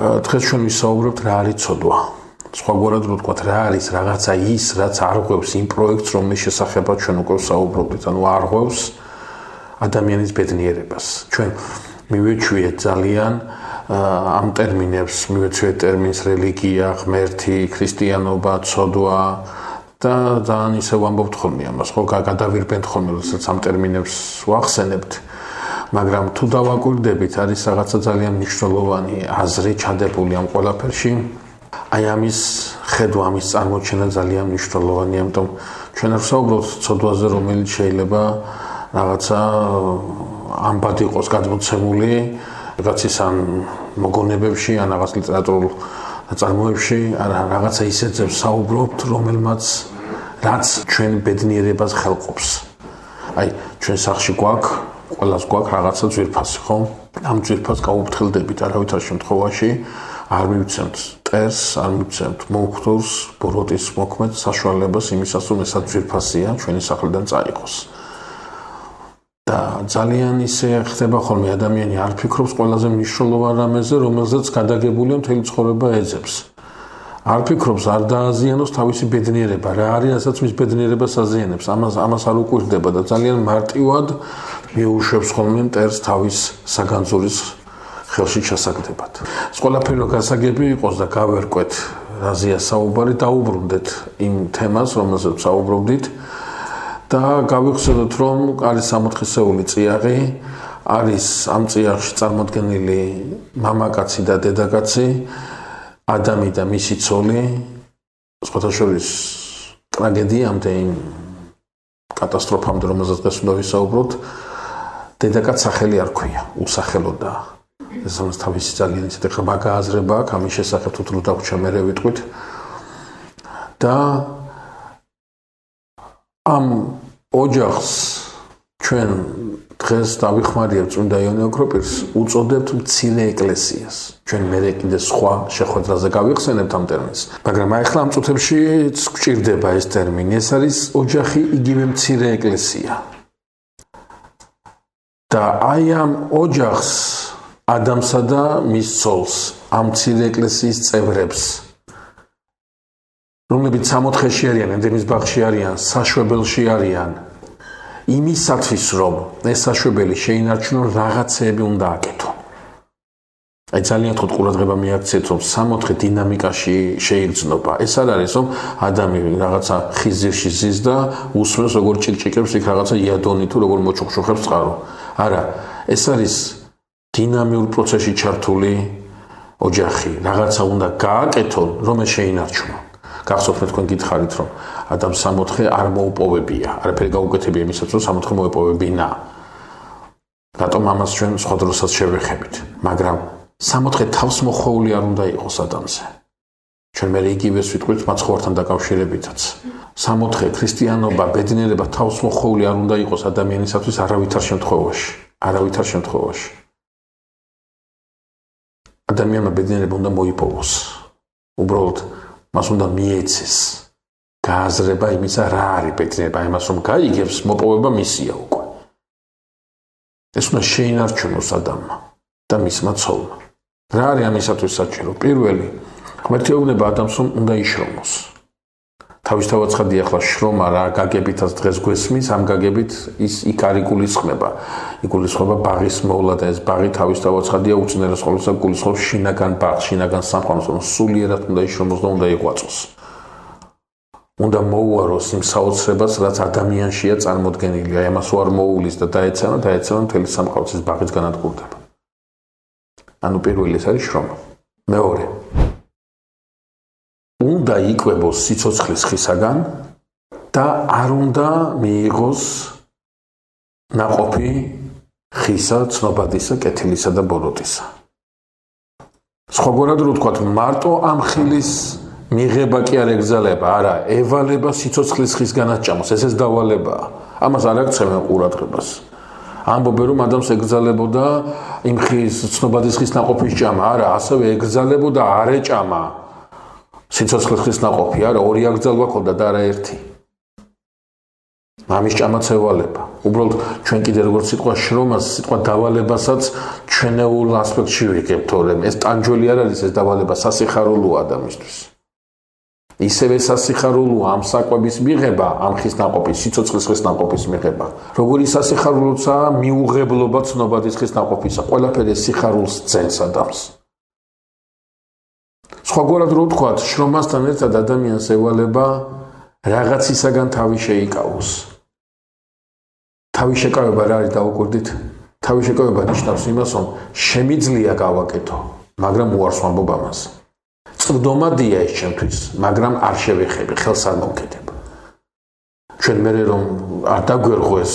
დღეს ჩვენ ვისაუბრებთ რა არის ცოდვა. სხვაგვარად რო ვთქვათ, რა არის რაღაცა ის, რაც არღვევს იმ პროექტს, რომლის შესახებაც ჩვენ უკვე ვსაუბრობთ, ანუ არღვევს ადამიანის ბედნიერებას. ჩვენ მივეჩვიეთ ძალიან ამ ტერმინებს, მივეჩვიეთ ტერმინს რელიგია, ღმერთი, ქრისტიანობა, ცოდვა და ძალიან ისე ვამბობთ ხოლმე ამას, ხო, გადავირბენთ ხოლმე, როდესაც ამ ტერმინებს ვახსენებთ. მაგრამ თუ დავაკვირდებით, არის რაღაცა ძალიან მნიშვნელოვანი აზრი ჩადებული ამ ყველაფერში. აი ამის ხედვა, ამის წარმოჩენა ძალიან მნიშვნელოვანია, ამიტომ ჩვენ არ ვსაუბრობთ ცოდვაზე, რომელიც შეიძლება რაღაცა ამბად იყოს გადმოცემული, რაღაცის ან მოგონებებში, ან რაღაც ლიტერატურულ ნაწარმოებში, არა, რაღაცა ისეთზე ვსაუბრობთ, რაც ჩვენ ბედნიერებას ხელყოფს. აი, ჩვენ სახში გვაქვს ყველას გვაქვს რაღაცა ძვირფასი, ხო? ამ ძვირფასს გავუფრთხილდებით არავითარ შემთხვევაში, არ მივცემთ ტერს, არ მივცემთ მომხდურს, ბოროტის მოქმედ საშუალებას იმისას, რომ ესაც ძვირფასია, ჩვენი სახლიდან წაიღოს. და ძალიან ისე ხდება ხოლმე ადამიანი არ ფიქრობს ყველაზე მნიშვნელოვან რამეზე, რომელზეც გადაგებულია მთელი ცხოვრება ეძებს. არ ფიქრობს, არ დააზიანოს თავისი ბედნიერება, რა არის, რასაც მის ბედნიერებას აზიანებს, ამას არ უკვირდება და ძალიან მარტივად მიუშვებს ხოლმე მტერს თავის საგანძურის ხელში ჩასაგდებად. ეს ყველაფერი რო გასაგები იყოს და გავერკვეთ, რაზეა საუბარი, დაუბრუნდეთ იმ თემას, რომელზეც საუბრობდით და გავიხსენოთ, რომ არის 64-ეული წიაღი, არის ამ წიაღში წარმოდგენილი მამაკაცი და დედაკაცი, ადამი და მისი ცოლი, სხვათა შორის ტრაგედიამდე, იმ კატასტროფამდე, რომელზეც დღეს უნდა ვისაუბროთ, დედაკაცს სახელი არ ჰქვია, უსახელოდაა. ეს ამას თავისი ძალიან ისეთი ხრბა გააზრება აქვს, ამის შესახებ თუ დრო დაგვჭა მერე ვიტყვით. და ამ ოჯახს ჩვენ დღეს დავიხმარებთ წმინდა იონე ოქროპირს, უწოდებთ მცირე ეკლესიას. ჩვენ მერე კიდე სხვა შეხვედრაზე გავიხსენებთ ამ ტერმინს. მაგრამ აი ახლა ამ წუთებში გვჭირდება ეს ტერმინი. ეს არის ოჯახი, იგივე მცირე ეკლესია. და აი ამ ოჯახს, ადამსა და მის ცოლს, ამ მცირე ეკლესიის წევრებს, რომლებიც 64-ში არიან, ენდემის ბაღში არიან, საშვებელში არიან, იმისათვის, რომ ეს საშვებელი შეინარჩუნონ, რაღაცეები უნდა აკეთონ. აი ძალიან თქო ყურადღება მიაქციეთ, რომ 64 დინამიკაში შეიგრძნობა. ეს არ არის, რომ ადამიანი რაღაცა ხიზირში ზის და უსმენს, როგორ ჭიკჭიკებს იქ რაღაცა იადონი თუ როგორ მოჩუქჩუხებს წყარო. არა, ეს არის დინამიურ პროცესში ჩართული ოჯახი, რაღაცა უნდა გააკეთონ, რომ ეს შეინარჩუნონ. გახსოვთ მე თქვენ გითხარით, რომ ადამ 64 არ მოუპოვებია, არაფერი გაუკეთებია იმისაც, რომ 64 მოეპოვებინა. რატომ ამას ჩვენ სხვა დროსაც შევეხებით, მაგრამ 64 თავს მოხვეული არ უნდა იყოს ადამზე. ჩვენ მე იგივეს ვიტყვით მაცხოვართან დაკავშირებითაც. 64 ქრისტიანობა, ბედნიერება თავს მოხვეული არ უნდა იყოს ადამიანისათვის არავითარ შემთხვევაში. ადამიანმა ბედნიერება უნდა მოიპოვოს. უბრალოდ მას უნდა მიეცეს გააზრება იმისა, რა არის ბედნიერება, იმას რომ გაიგებს, მოპოვება მისია უკვე. ეს უნდა შეინარჩუნოს ადამიანმა და მისმა ცოლმა. რა არის ამისათვის საჭირო? პირველი, ღმერთეუბნება ადამიანს რომ უნდა იშრომოს. თავისთავად ცხადია, ახლა შრომა რა გაგებითაც დღეს გვესმის, ამ გაგებით ის იქ არ იგულისხმება. იგულისხმება ბაღის მოვლა და ეს ბაღი თავისთავად ცხადია უწინარეს ყოვლისა გულისხმობს შინაგან ბაღს, შინაგან სამყაროს, რომ სულიერად უნდა იშრომოს და უნდა იღვაწოს. უნდა მოუაროს იმ საოცრებას, რაც ადამიანშია წარმოდგენილი. აი ამას არ მოუვლის და დაეცემა მთელი სამყაროს ის ბაღიც განადგურდება. ანუ პირველი ეს არის შრომა. მეორე, უნდა იკვებოს სიცოცხლის ხისაგან და არ უნდა მიიღოს ნაყოფი ხისა, ცნობადისა, კეთილისა და ბოროტისა. სხვაგვარად რო ვთქვათ, მარტო ამ ხილის მიღება კი არ ეგზალება, არა, ევალება სიცოცხლის ხის განაჭამოს, ესეც დავალებაა. ამას არ აქცევენ ყურადღებას. ამბობენ, რომ ადამიანს ეგზალებოდა იმ ხის, ცნობადის ხის ნაყოფის ჭამა, არა, ასევე ეგზალებოდა არ ეჭამა. სიცოცხლის ხის ნაყოფი, არა, ორი აკრძალვა ქონდა და არა ერთი. მამის ჭამაცევალება. უბრალოდ ჩვენ კიდე როგორც სიტყვა შრომას, სიტყვა დავალებასაც ჩვენეულ ასპექტში ვიგებთ, თორემ ეს ტანჯველი არ არის, ეს დავალება სასიხარულოა ადამიანისთვის. ისევე სასიხარულოა ამ საკვების მიღება, ამ ხის ნაყოფის, სიცოცხლის ხის ნაყოფის მიღება. როგორი სასიხარულოა მიუღებლობა ცნობადის ხის ნაყოფისა. ყველაფერი სიხარულს ძენს ადამიანს. სხვაგვარად რო ვთქვათ, შრომასთან ერთად ადამიანს ევალება რაღაცისაგან თავი შეიკავოს. თავი შეკავება რა არის დავუკვირდით? თავი შეკავება ნიშნავს იმას, რომ შემიძლია გავაკეთო, მაგრამ უარს ვამბობ ამას. წვდომადია ეს ჩემთვის, მაგრამ არ შევეხები, ხელს არ მოვკიდებ. ჩვენ მერე რომ არ დაგვერღვეს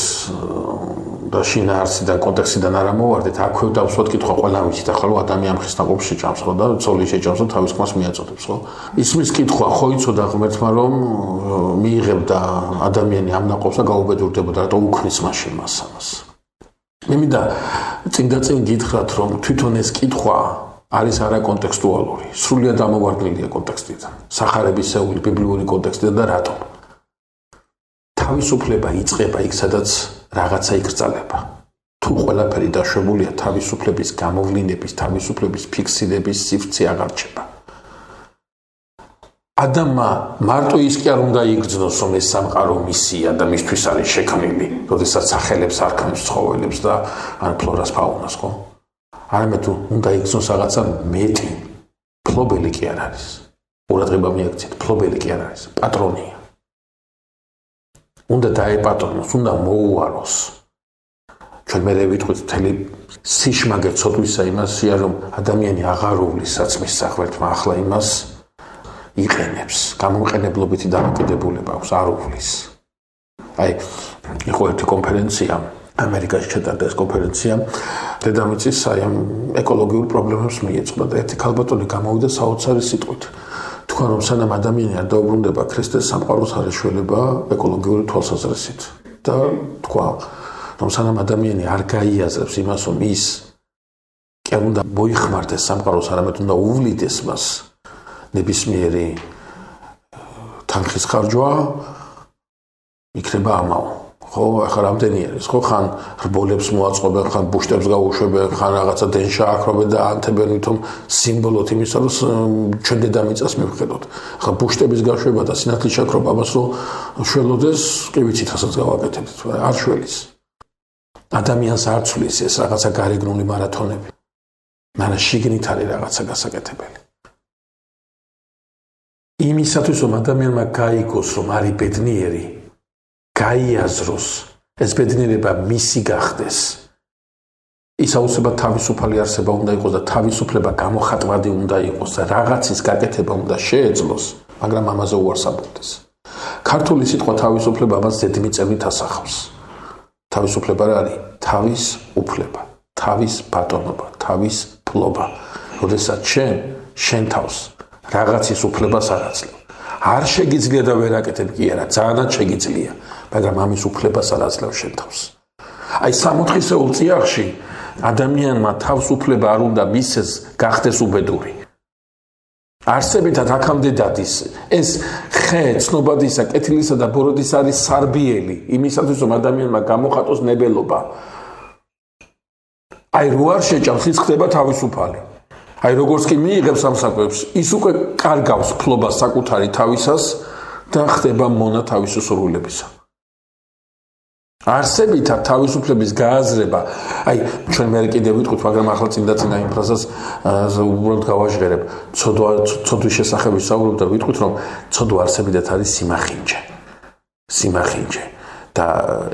და შინაარსიდან, კონტექსტიდან არ ამოვარდეთ, აქვე დავსვათ კითხვა ყველა ვიცით, ახლა რომ ადამიანი ხის ნაყოფს შეჭამს, ხო და ცოლი შეჭამს და თავის ხმას მიაწოდებს, ხო? ისმის კითხვა, ხო იცოდა ღმერთმა რომ მიიღებდა ადამიანი ამ ნაყოფს და გაუბედურდებოდა, რატო უქმნის მაშინ მას ამას. მე მინდა წინ გითხრათ, რომ თვითონ ეს კითხვა არის არაკონტექსტუალური, სრულიად ამოვარდნილია კონტექსტიდან, სახარებისეული ბიბლიური კონტექსტიდან და რატომ? თავისუფლება იწყება იქ, სადაც რაღაცა იკრძალება. თუ ყველაფერი დაშვებულია თავისუფლების გამოვლინების, თავისუფლების ფიქსირების სივრცე აღარ რჩება. ადამიანმა მარტო ის კი არ უნდა იგრძნოს, რომ ეს სამყარო მისია და მისთვის არის შექმნილი, როდესაც სახელებს არ ქმნის ცხოველებს და ან ფლორას ფაუნას, ხო? არამედ უნდა იგრძნოს რაღაცა მეტი. ფლობელი კი არ არის. ყურადღება მიაქცეთ, ფლობელი კი არ არის, პატრონია. უნდა დაეპატრონოს, უნდა მოუაროს. ჩვენ მერე ვიტყვით მთელი სიშმაგე ცოდვისა იმასია, რომ ადამიანი აღარ უვლის საწმის სახვერთმა, ახლა იმას იყენებს. გამომყენებლობითი დამოკიდებულება აქვს, არ უვლის. აი, იყო ერთი კონფერენცია, ამერიკაში ჩატარდა ეს კონფერენცია, დედამიწის აი ამ ეკოლოგიურ პრობლემებს მიეძღვნა და ერთი ქალბატონი გამოვიდა საოცარი სიტყვით. თქვა რომ სანამ ადამიანი არ დაუბრუნდება ქრისტეს, სამყაროს არ ეშველება ეკოლოგიური თვალსაზრისით და თქვა რომ სანამ ადამიანი არ გაიაზრებს იმას, რომ ის კი არ უნდა მოიხმარდეს სამყაროს, არამედ უნდა უვლიდეს მას ნებისმიერი თანხის ხარჯვა, იქნება ამაო. ხო, ახლა რამდენი არის, ხო, ხან რბოლებს მოაწყობენ, ხან ბუშტებს გაუშვებენ, ხან რაღაცა დენშა აქრობენ და ანთებენ ვითომ სიმბოლოთ იმისა, რომ ჩვენ დედამიწას მივხედოთ. ახლა ბუშტების გაშვება და სინათლის შაქრობა ამას რომ შველოდეს, კი ვიცით, რასაც გავაკეთებთ, არ შველის. ადამიანს არ ცვლის ეს რაღაცა გარეგნული მარათონები. მაგრამ შიგნით არის რაღაცა გასაკეთებელი. იმისათვის რომ ადამიანმა გაიგოს, რომ არის ბედნიერი, გაიაზროს, ეს ბედნიერება მისი გახდეს. ის აუცილებლად თავისუფალი არსება უნდა იყოს და თავისუფლება გამოხატვადი უნდა იყოს და რაღაცის გაკეთება უნდა შეეძლოს, მაგრამ ამაზე უარს ამბობდეს. ქართული სიტყვა თავისუფლება მას ზედმიწევნით ასახავს. თავისუფლება რა არის? თავის უფლება, თავის ბატონობა, თავის ფლობა. როდესაც შენ თავს რაღაცის უფლებას არ აძლევ. არ შეგიძლია და ვერ აკეთებ კი არა, ძალიანაც შეგიძლია, მაგრამ ამის უფლებას არ აძლევ შენ თავს. აი 60-ეულ წიაღში ადამიანმა თავს უფლება არ უნდა მისცეს გახდეს უბედური. არსებითად აქამდე დადის ეს ხე ცნობადისა, კეთილისა და ბოროტის არის სარბიელი, იმისათვის რომ ადამიანმა გამოხატოს ნებელობა. აი რო არ შეჭამს, ის ხდება თავისუფალი. აი როგორც კი მიიღებს ამ საკვებს, ის უკვე კარგავს ფლობას საკუთარი თავისას და ხდება მონა თავისი სურვილებისა. არსებითად თავისუფლების გააზრება, აი ჩვენ მე კიდევ ვიტყვით, მაგრამ ახლა წინა იმ ფრაზას უბრალოდ გავაჟღერებ. ცოდვის შესახებ ვისაუბრებ და ვიტყვით, რომ ცოდვა არსებითად არის სიმახინჯე. სიმახინჯე. და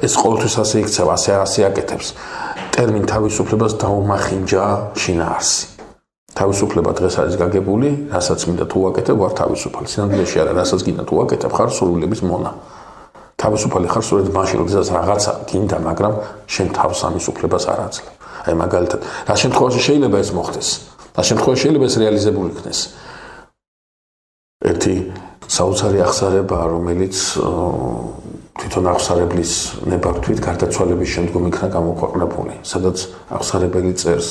ეს ყოველთვის ასე იქცევა, ასე აკეთებს. ტერმინ თავისუფლებას დაუმახინჯა შინაარსი. თავისუფლება დღეს არის გაგებული, რასაც მინდა თუ ვაკეთებ, ვარ თავისუფალი. სინამდვილეში არა, რასაც გინდა თუ ვაკეთებ, ხარ სურვილების მონა. თავისუფალი ხარ სწორედ მაშინ, როდესაც რაღაცა გინდა, მაგრამ შენ თავს ამის უფლებას არ აძლევ. აი მაგალითად, რა შემთხვევაში შეიძლება ეს მოხდეს? რა შემთხვევაში შეიძლება ეს რეალიზებული იქნეს? ერთი საოცარი აღსარება, რომელიც თვითონ აღსარებლის ნებართვით გარდაცვალების შემდგომ იქნა გამოქვეყნებული, სადაც აღსარებელი წერს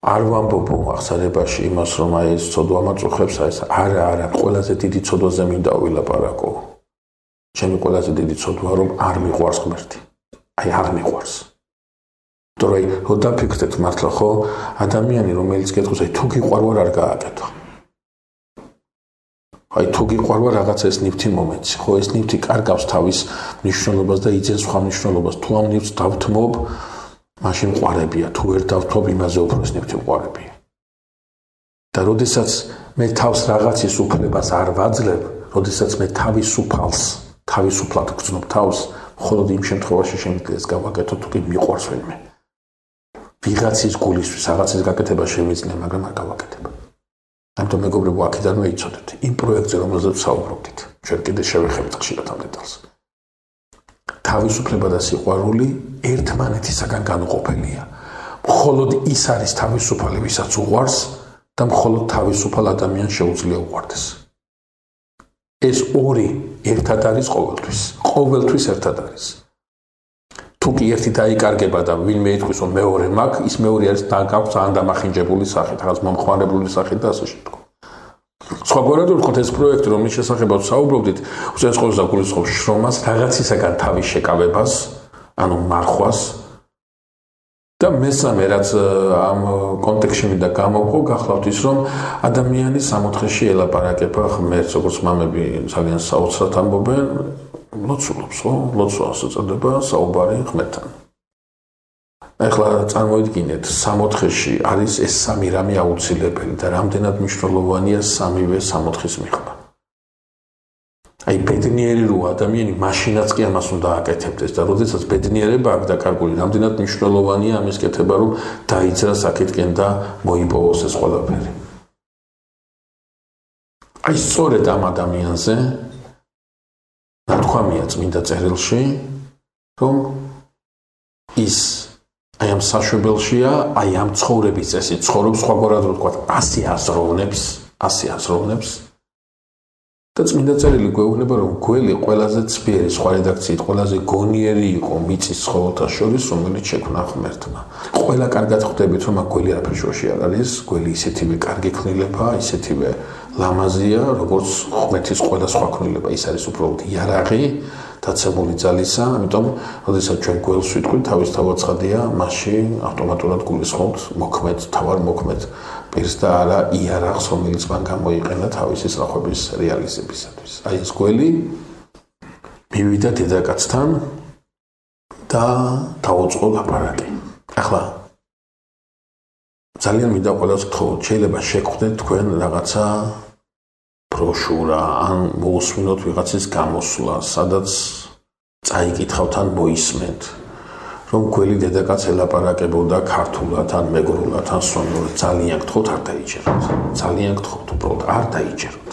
არ ვამბობო აღსარებაში იმას, რომ აი ეს ცოდვა მაწუხებს, აი ეს არა, ყველაზე დიდი ცოდვაზე მინდა ვილაპარაკო. ჩემი ყველაზე დიდი ცოდვა რომ არ მიყვარს ღმერთი. აი არ მიყვარს. თორე რო დაფიქრდეთ მართლა ხო ადამიანი რომელიც გეტყვის აი თუ გიყვარვარ არ გააკეთო. აი თუ გიყვარვა რაღაცა ეს ნივთი მომენტი, ხო ეს ნივთი კარგავს თავის მნიშვნელობას და იძენს სხვა მნიშვნელობას. თუ ამ ნივთს დავთმობ, მაშინ ყვარებია, თუ ვერ დავთმობ, იმაზე უფრო ეს ნივთი ყვარებია. და როდესაც მე თავს რაღაცის უფლებას არ ვაძლევ, როდესაც მე თავისუფლად გრძნობ თავს, მხოლოდ იმ შემთხვევაში შემიძლია ეს გავაკეთო, თუ კი მიყვარს ვინმე. ვიღაცის გულისთვის რაღაცის გაკეთება შემიძლია, მაგრამ არ გავაკეთებ. ამიტომ მეგობრებო, აქედანვე იცოდეთ, იმ პროექტზე, რომელზეც საუბრობდით, ჩვენ კიდე შევეხებით ხშირად ამ დეტალს. თავისუფლება და სიყვარული ერთმანეთისაგან განუყოფელია. მხოლოდ ის არის თავისუფალი, ვისაც უყვარს და მხოლოდ თავისუფალ ადამიანს შეუძლია უყვარდეს. ეს ორი ერთად არის ყოველთვის. ყოველთვის ერთად არის. თუ კი ერთი დაიკარგება და ვინმე იტყვის, რომ მეორე მაქვს, ის მეორე არის დაგაქვს ძალიან დამახინჯებული სახით, რაღაც მომხმარებლური სახით და ასე შემდგომ. სხვაგვარად ვთქვათ, ეს პროექტი, რომლის შესახებაც საუბრობდით, უწევს ყოველს და გულისხმობს შრომას, რაღაცისაგან თავის შეკავებას, ანუ მარხვას. და მესამე, რაც ამ კონტექსტში მინდა გამოვყო, გახლავთ ის, რომ ადამიანი სამოთხეში ელაპარაკება ღმერთს, როგორც მამები ძალიან საოცრად ამბობენ, ლოცულობს, ხო? ლოცვას ეწოდება საუბარი ღმერთთან. ახლა წარმოიდგინეთ, სამოთხეში არის ეს სამი რამე აუცილებელი და რამდენად მნიშვნელოვანია სამივე სამოთხის მიღება. აი ბედნიერი რო ადამიანი მაშინაც კი ამას უნდა აკეთებდეს და როდესაც ბედნიერება აქვს დაკარგული, რამდენად მნიშვნელოვანია ამის კეთება, რომ დაიძრას აქეთკენ და მოიპოვოს ეს ყველაფერი. აი სწორედ ამ ადამიანზე ნათქვამია წმინდა წერილში, რომ ის აი ამ საშვებელშია, აი ამ ცხოვრების წესით ცხოვრობს, სხვაგვარად რო ვთქვათ, 100 აზროვნებს და წმინდა წერილი გვეუბნება, რომ გველი ყველაზე ცბიერი, სხვა რედაქციით ყველაზე გონიერი იყო მიწის ცხოველთა შორის, რომელიც შექმნა ღმერთმა. ყველა კარგად ხვდებით, რომ აქ გველი არაფერ შუაში არ არის, გველი ისეთივე კარგი ქმნილება, ისეთივე ლამაზია, როგორც ღმერთის ყველა სხვა ქმნილება, ის არის უბრალოდ იარაღი, დაცემული ძალისა, ამიტომ, როდესაც ჩვენ გველს ვიტყვით, თავისთავად ცხადია, მასში ავტომატურად გულისხმობთ მოქმედ, თავარ მოქმედ პირს და არა იარაღს, რომელიც მან გამოიყენა თავისი სწრაფების რეალიზებისათვის. აი ეს გველი მივიდა დედაკაცთან და დაუწყო ლაპარაკი. ახლა ძალიან მინდა ყველას გთხოვოთ, შეიძლება შეგხვდეთ თქვენ რაღაცა ბროშურა ან მოусმინოთ ვიღაცის გამოსვლა, სადაც წაიკითხავთ ან მოისმენთ, რომ გველი დედაკაც ელაპარაკებოდა ქართულად ან მეგრულად ან სვანურად. ძალიან გთხოვთ, არ დაიჯეროთ. ძალიან გთხოვთ, უბრალოდ არ დაიჯეროთ.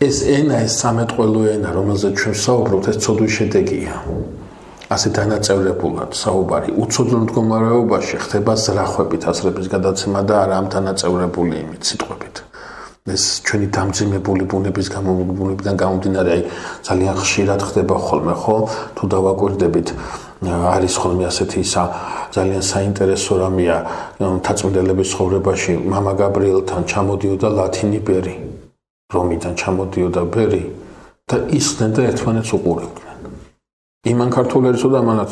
ეს ენა, ეს სამეთყველო ენა, რომელზეც ჩვენ საუბრობთ, ეს ცოდვის შედეგია. ასე დანაწევრებულად საუბარი უცოდნო მდგომარეობაში ხდება ზრახვებით, ასრების გადაცემა და არა ამ დანაწევრებული იმით, სიტყვებით. ეს ჩვენი დამძიმებული ბუნებიდან გამომდინარე, აი ძალიან ხშირად ხდება ხოლმე, ხო? თუ დავაკვირდებით, არის ხოლმე ასეთი ძალიან საინტერესო რამეა თაწმიდელების ცხოვრებაში, მამა გაბრიელთან ჩამოდიოდა ლათინი ბერი, რომიდან ჩამოდიოდა ბერი და ისხდნენ და ერთმანეთს უყურებდნენ. იმან ქართული არ იცოდა, ამანაც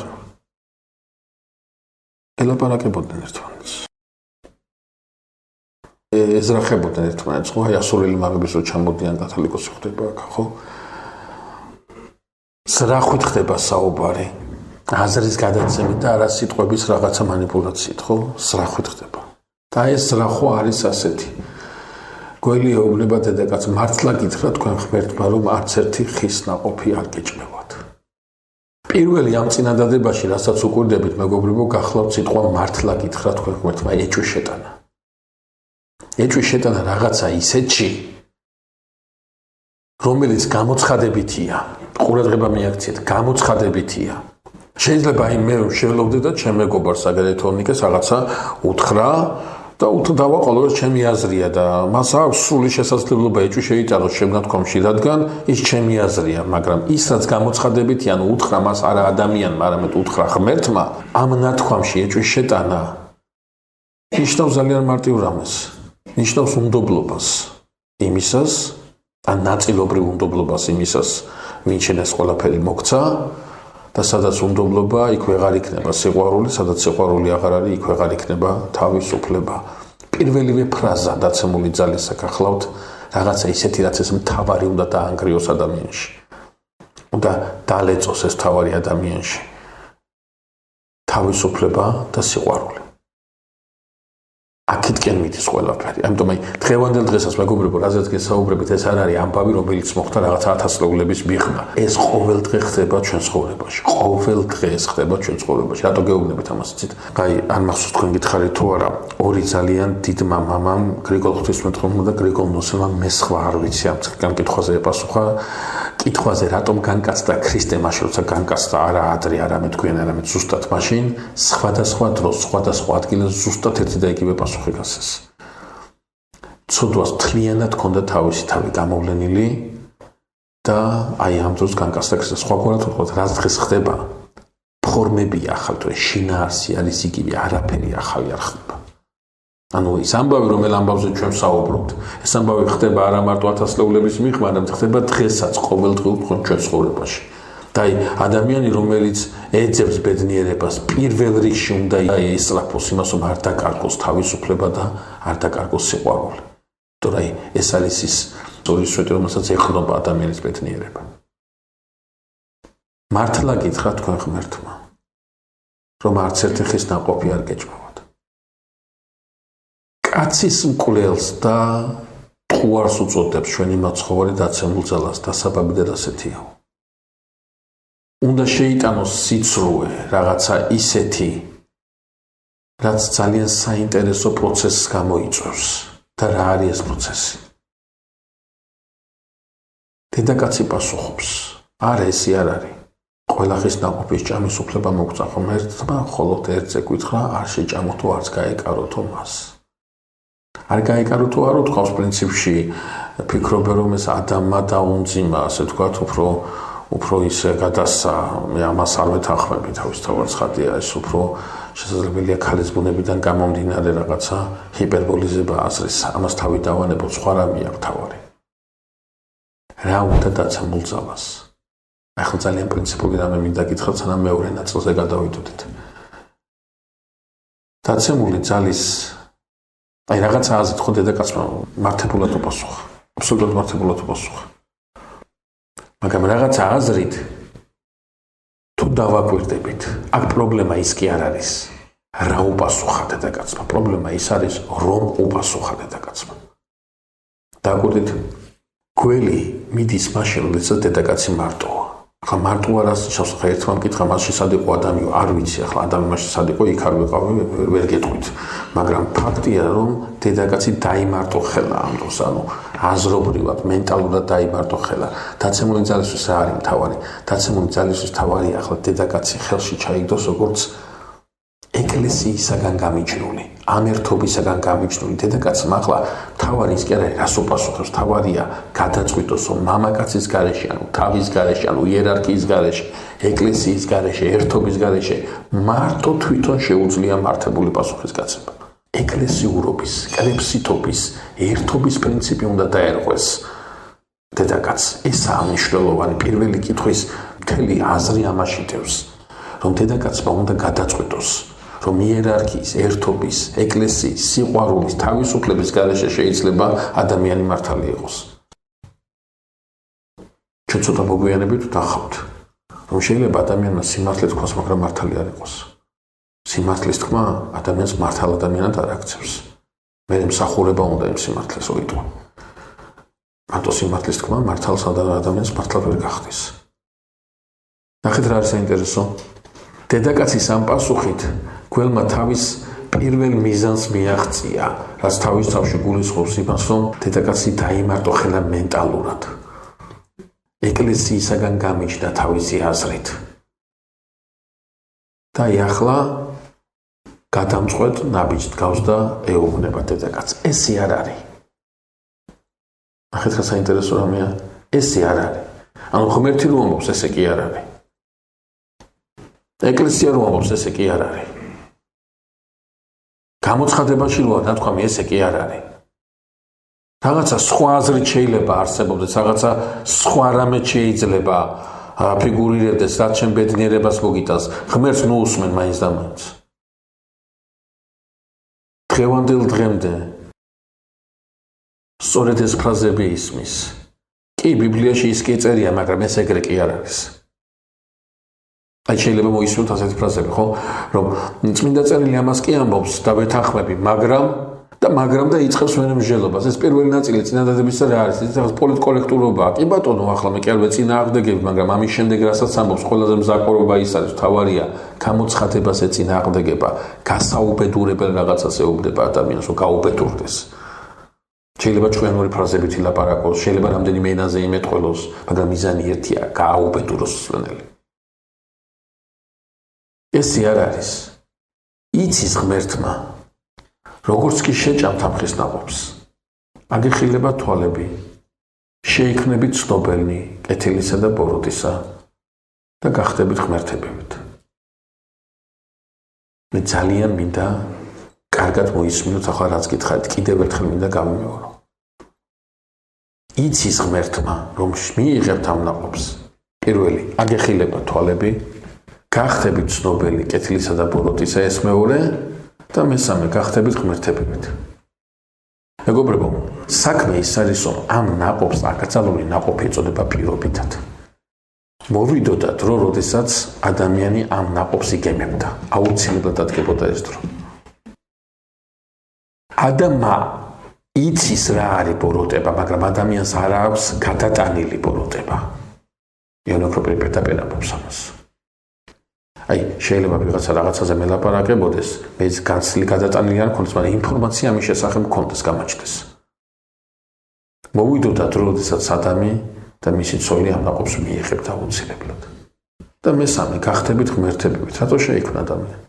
ელაპარაკებოდნენ ერთმანეთს. ეზრახებოდნენ ერთმანეთს, ხო? აი ასურელი მამების რო ჩამოდიან კათოლიკოსი ხდება აქ, ხო? ზრახვით ხდება საუბარი, აზრის გადაცემით და არა სიტყვების რაღაცა манипуляციით, ხო? ზრახვით ხდება. და ეს ზრახვა არის ასეთი. გველი ეუბნება დედაკაც, მართლა გითხრა თქვენ ღმერთმა, რომ არც ერთი ხის ნაყოფი არ გეჭმევათ. პირველი ამ წინადადებაში, რასაც უკვირდებით, მეგობრებო, გახლავთ სიტყვა მართლა გითხრა თქვენ ღმერთმა, ეჭვი შეტანა. ეჭვი შეტანა რაღაცა ისეთში, რომელიც გამოცხადებითია. ყურადღება მიაქციეთ, გამოცხადებითია. შეიძლება აი მე შევლოვდე და ჩემ მეგობარს აგერეთონიკეს რაღაცა უთხრა და დავაყოლო, რომ ჩემი აზრია და მას აქვს სრული შესაძლებლობა ეჭვი შეიტანოს ჩემ ნათქვამში, რადგან ის ჩემი აზრია, მაგრამ ის რაც გამოცხადებითია, ანუ უთხრა მას არა ადამიანმა, არამედ უთხრა ღმერთმა, ამ ნათქვამში ეჭვი შეტანა ნიშნავს ძალიან მარტივ რამეს. ნიშნავს უნდობლობას იმისას, ან ნაწილობრივ უნდობლობას იმისას, ვინჩენ ეს ყველაფერი მოგცა და სადაც უნდობლობა, იქ ვეღარ იქნება სიყვარული, სადაც სიყვარული აღარ არის, იქ ვეღარ იქნება თავისუფლება. პირველივე ფრაზა დაცემული ძალის აკახლავთ რაღაცა ისეთი, რაც ეს მთავარი უნდა დაანგრიოს ადამიანში. უნდა დალეწოს ეს მთავარი ადამიანში. თავისუფლება და სიყვარული. აქეთკენ მიდის ყველაფერი. ამიტომ დღევანდელ დღესაც მეგობრებო, რაზეც გესაუბრებით, ეს არ არის ამბავი, რომელიც მოხდა რაღაცა 1000 წლების მიღმა. ეს ყოველ დღე ხდება ჩვენ ცხოვრებაში. ყოველ დღე ეს ხდება ჩვენ ცხოვრებაში. რატო გეუბნებით ამას იცით? არ მახსოვს თქვენ გითხარით თუ არა, ორი ძალიან დიდმა მამამ, გრიგოლ ღვთისმეტყველმა და გრიგოლ ნოსელმა მე სხვა არ ვიცი ამ კითხვაზე ეპასუხა. კითხვაზე რატომ განკაცდა ქრისტე მაშინ როცა განკაცდა არა ადრე არამედ თქვენ არამედ ზუსტად მაშინ სხვადასხვა დროს სხვადასხვა ადგილას ზუსტად ერთი და იგივე პასუხი გასცეს. ცოდვას თლიანად ჰქონდა თავისი თავი გამოვლენილი და აი ამ დროს განკაცდა ქრისტე. სხვაგვარად ვთქვათ, რაც დღეს ხდება, ფორმები ახალ თუ შინაარსი არის იგივე, არაფერი ახალი არ ხდება. ანუ ის ამბავი, რომელ ამბავზე ჩვენ საუბრობთ, ეს ამბავი ხდება არა მარტო 1000 წლების მიღმა, არამედ ხდება დღესაც, ყოველდღიურ ჩვენ ცხოვრებაში. და აი ადამიანი, რომელიც ეძებს ბედნიერებას, პირველ რიგში უნდა ისწრაფოს იმას, რომ არ დაკარგოს თავისუფლება და არ დაკარგოს სიყვარული. თორე აი ეს არის ის ორი სვეტი, რომელსაც ეხნობა ადამიანის ბედნიერება. მართლა გითხრათ თქვენ ღმერთმა, რომ არც ერთი ხის ნაყოფი არ გეჭმავთ. კაცის მკვლელს და ტყუარს უწოდებს ჩვენი მაცხოვარი დაცემულ ძალას და საბაბი და ასეთია. უნდა შეიტანოს სიცრუე რაღაცა ისეთი, რაც ძალიან საინტერესო პროცესს გამოიწვევს და რა არის ეს პროცესი. დედაკაცი პასუხობს, არა ესე არ არის. ყველა ხის ნაყოფის ჭამის უფლება მოგცა ხომ ერთმა, ხოლო ერთზე გითხრა, არ შეჭამო თუ არც გაეკაროთო მას. არ გაეკარო თუ არ უთქვავს პრინციპში ფიქრობენ რომ ეს ადამმა დაუნძიმა, ასე ვთქვათ, უფრო ისე გადასცა, მე ამას არ ვეთანხმები თავისთავად ცხადია, ეს უფრო შესაძლებელია ქალის ბუნებიდან გამომდინარე რაღაცა ჰიპერბოლიზება აზრის, ამას თავი დავანებოთ, სხვა რამე აქვს თავარი. რა უნდა დაცემულ ძალას? ახლა ძალიან პრინციპული რამე მინდა გითხრათ, სანამ მეორე ნაწილზე გადავიდოდეთ. დაცემული ძალის აი რაღაცა აზრით ხო დედაკაცმა მართებულად უპასუხა. აბსოლუტურად მართებულად უპასუხა. მაგრამ რაღაცა აზრით თუ დავაკვირდებით, აქ პრობლემა ის კი არ არის. რა უპასუხა დედაკაცმა? პრობლემა ის არის, რომ უპასუხა დედაკაცმა. დააკვირდით, გველი მიდის მაშინ, როდესაც დედაკაცი მარტოა. ახლა მარტო არას ნიშნავს, ხა ერთმა მკითხა, მასში სად იყო ადამი, არ ვიცი, ახლა ადამი მასში სად იყო, იქ არ ვიყავი, ვერ გეტყვით. მაგრამ ფაქტია, რომ დედაკაცი დაიმარტო ხელა ამ დროს, ანუ აზრობრივად, მენტალურად დაიმარტო ხელა. დაცემული ძალისთვის რა არის მთავარი? დაცემული ძალისთვის მთავარია ახლა დედაკაცი ხელში ჩაიგდოს როგორც ეკლესიისაგან გამიჯნული, ამ ერთობისაგან გამიჯნული დედაკაცმა ახლა მთავარი ის კი არა, რას უპასუხებს, მთავარია გადაწყვიტოს, რომ მამაკაცის გარეშე, ანუ თავის გარეშე, ანუ იერარქიის გარეშე, ეკლესიის გარეშე, ერთობის გარეშე მარტო თვითონ შეუძლია მართებული პასუხის გაცემა. ეკლესიურობის, კრებსითობის, ერთობის პრინციპი უნდა დაერღვეს დედაკაცს. ესაა მნიშვნელოვანი. პირველი კითხვის მთელი აზრი ამაში დევს, რომ დედაკაცმა უნდა გადაწყვიტოს, რომ იერარქიის, ერთობის, ეკლესიის, სიყვარულის, თავისუფლების გარეშე შეიძლება ადამიანი მართალი იყოს. ჩვენ ცოტა მოგვიანებით ვთანხმობთ, რომ შეიძლება ადამიანმა სიმართლე თქვას, მაგრამ მართალი არ იყოს. სიმართლის თქმა ადამიანს მართალ ადამიანად არ აქცევს. მე მსახურება უნდა იმ სიმართლეს რო იტყვი. მარტო სიმართლის თქმა მართალს ადამიანს მართლად ვერ გახდის. ნახეთ რა არის საინტერესო. დედაკაცის ამ პასუხით გველმა თავის პირველ მიზანს მიაღწია, რაც თავის თავში გულისხმობს იმას, რომ დედაკაცი დაიმარტო ხელა მენტალურად. ეკლესიისაგან გამიჯდა თავისი აზრით. და ახლა გადამწყვეტ ნაბიჯს დგავს და ეუბნება დედაკაცს. ესე არ არის. ნახეთ რა საინტერესო რამეა. ესე არ არის. ანუ ღმერთი რო ამბობს, ესე კი არ არის. ეკლესია რო ამბობს, ესე კი არ არის. გამოცხადებაში როა ნათქვამი, ესე კი არ არის. Რაღაცა სხვა აზრით შეიძლება არსებობდეს, რაღაცა სხვა რამე შეიძლება ფიგურირებდეს, რაც ჩემ ბედნიერებას მოგიტანს. ღმერთს ნუ უსმენ მაინც და მაინც. დღევანდელ დღემდე სწორედ ეს ფრაზები ისმის. კი, ბიბლიაში ის კი წერია, მაგრამ ეს ეგრე კი არ არის. აი შეიძლება მოისმინოთ ასეთი ფრაზები, ხო? რომ წმინდა წერილი ამას კი ამბობს და ვეთანხმები, მაგრამ და იწყებს მენემჟელობას. ეს პირველი ნაწილი წინადადებისა რა არის? ეს რაღაც პოლიტკორექტურობაა. კი ბატონო, ახლა მე კი არ ვეწინააღმდეგები, მაგრამ ამის შემდეგ რასაც ამბობს, ყველაზე მზაკარობა ის არის, თავარია, გამოცხადებას ეწინააღმდეგება, გასაუბედურებელ რაღაცას ეუბნება ადამიანს, რომ გაუბედურდეს. შეიძლება ჩვენური ფრაზებით ილაპარაკოს, შეიძლება რამდენიმე ენაზე იმეთყველოს, მაგრამ მიზანი ერთია, გააუბედუროს მსმენელი. ესე არ არის. იცის ღმერთმა, როგორც კი შეჭამთ ამ ხის ნაყოფს, აგიხილება თვალები, შეიქმნებით ცნობილნი კეთილისა და ბოროტისა და გახდებით ღმერთებებით. მე ძალიან მინდა კარგად მოისმინოთ ახლა რაც გითხარით, კიდევ ერთხელ მინდა გამიმეორო. იცის ღმერთმა, რომ მიიღებთ ამ ნაყოფს, პირველი, აგეხილება თვალები, გახდებით ცნობილი კეთილისა და ბოროტისა, ეს მეორე და მესამე, გახდებით ღმერთებებით. მეგობრებო, საქმე ის არის, რომ ამ ნაყოფს აკრძალული ნაყოფი ეწოდება პირობითად. მოვიდოდა დრო, როდესაც ადამიანი ამ ნაყოფს იგემებდა, აუცილებლად დადგებოდა ეს დრო. ადამიანმა იცის რა არის ბოროტება, მაგრამ ადამიანს არ აქვს გადატანილი ბოროტება. იონო პროპერი პირდაპირ ამბობს ამას. აი, შეიძლება ვიღაცა რაღაცაზე მელაპარაკებოდეს, მე ის განცდილი გადატანილი არ მქონდეს, მაგრამ ინფორმაცია ამის შესახებ მქონდეს, გამაჩნდეს. მოვიდოდა დრო, როდესაც ადამი და მისი ცოლი ამ ნაყოფს მიიღებდა აუცილებლად. და მესამე, გახდებით ღმერთებებით. რატო შეიქმნა ადამიანი?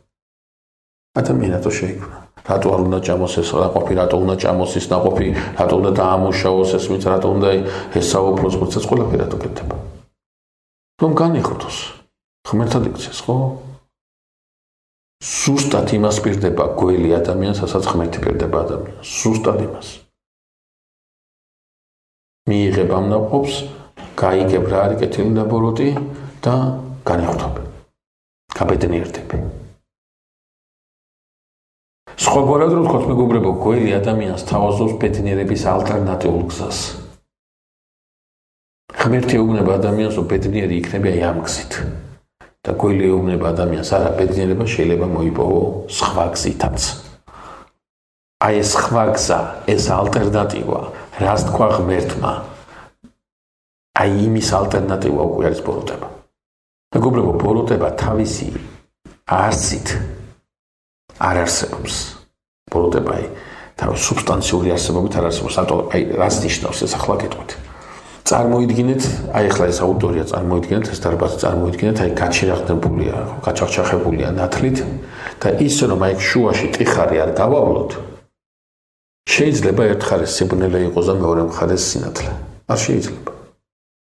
ადამიანი რატო შეიქმნა? რატო არ უნდა ჭამოს ეს ნაყოფი, რატო უნდა ჭამოს ის ნაყოფი, რატო უნდა დაამუშავოს ეს მით, რატო უნდა ესაუბროს, მოიცეს ყველაფერი რატო გეთება? რომ განიხორთოს. ღმერთად იქცეს, ხო? ზუსტად იმას პირდება გველი ადამიანს, რასაც ღმერთი პირდება ადამიანს. ზუსტად იმას. მიიღებ ამ ნაყოფს, გაიგებ რა არის კეთილი და ბოროტი და განიხორთობ. გაბედნიერდები. სხვაგვარად რო ვთქვათ, მეგობრებო, გველი ადამიანს თავაზობს ბედნიერების ალტერნატიულ გზას. ღმერთი ეუბნება ადამიანს, რომ ბედნიერი იქნება აი ამ გზით. და გველი ეუბნება ადამიანს, არა, ბედნიერება შეიძლება მოიპოვო სხვა გზითაც. აი ეს სხვა გზა, ეს ალტერნატივა, რას თქვა ღმერთმა, აი იმის ალტერნატივა უკვე არის ბოროტება. მეგობრებო, ბოროტება თავისი არსით არ არსებობს. ბოროტება აი თავის სუბსტანციური არსებობით არ არსებობს. აი რას ნიშნავს ეს ახლა გეტყვით. წარმოიდგინეთ, აი ახლა ეს აუდიტორია წარმოიდგინეთ, ეს დარბაზი წარმოიდგინეთ, აი გაჩერაღებულია, გაჩახჩახებულია ნათლით და ისე რომ აი შუაში ტიხარი არ გავავლოთ, შეიძლება ერთ მხარეს სიბნელე იყოს და მეორე მხარეს სინათლე. არ შეიძლება.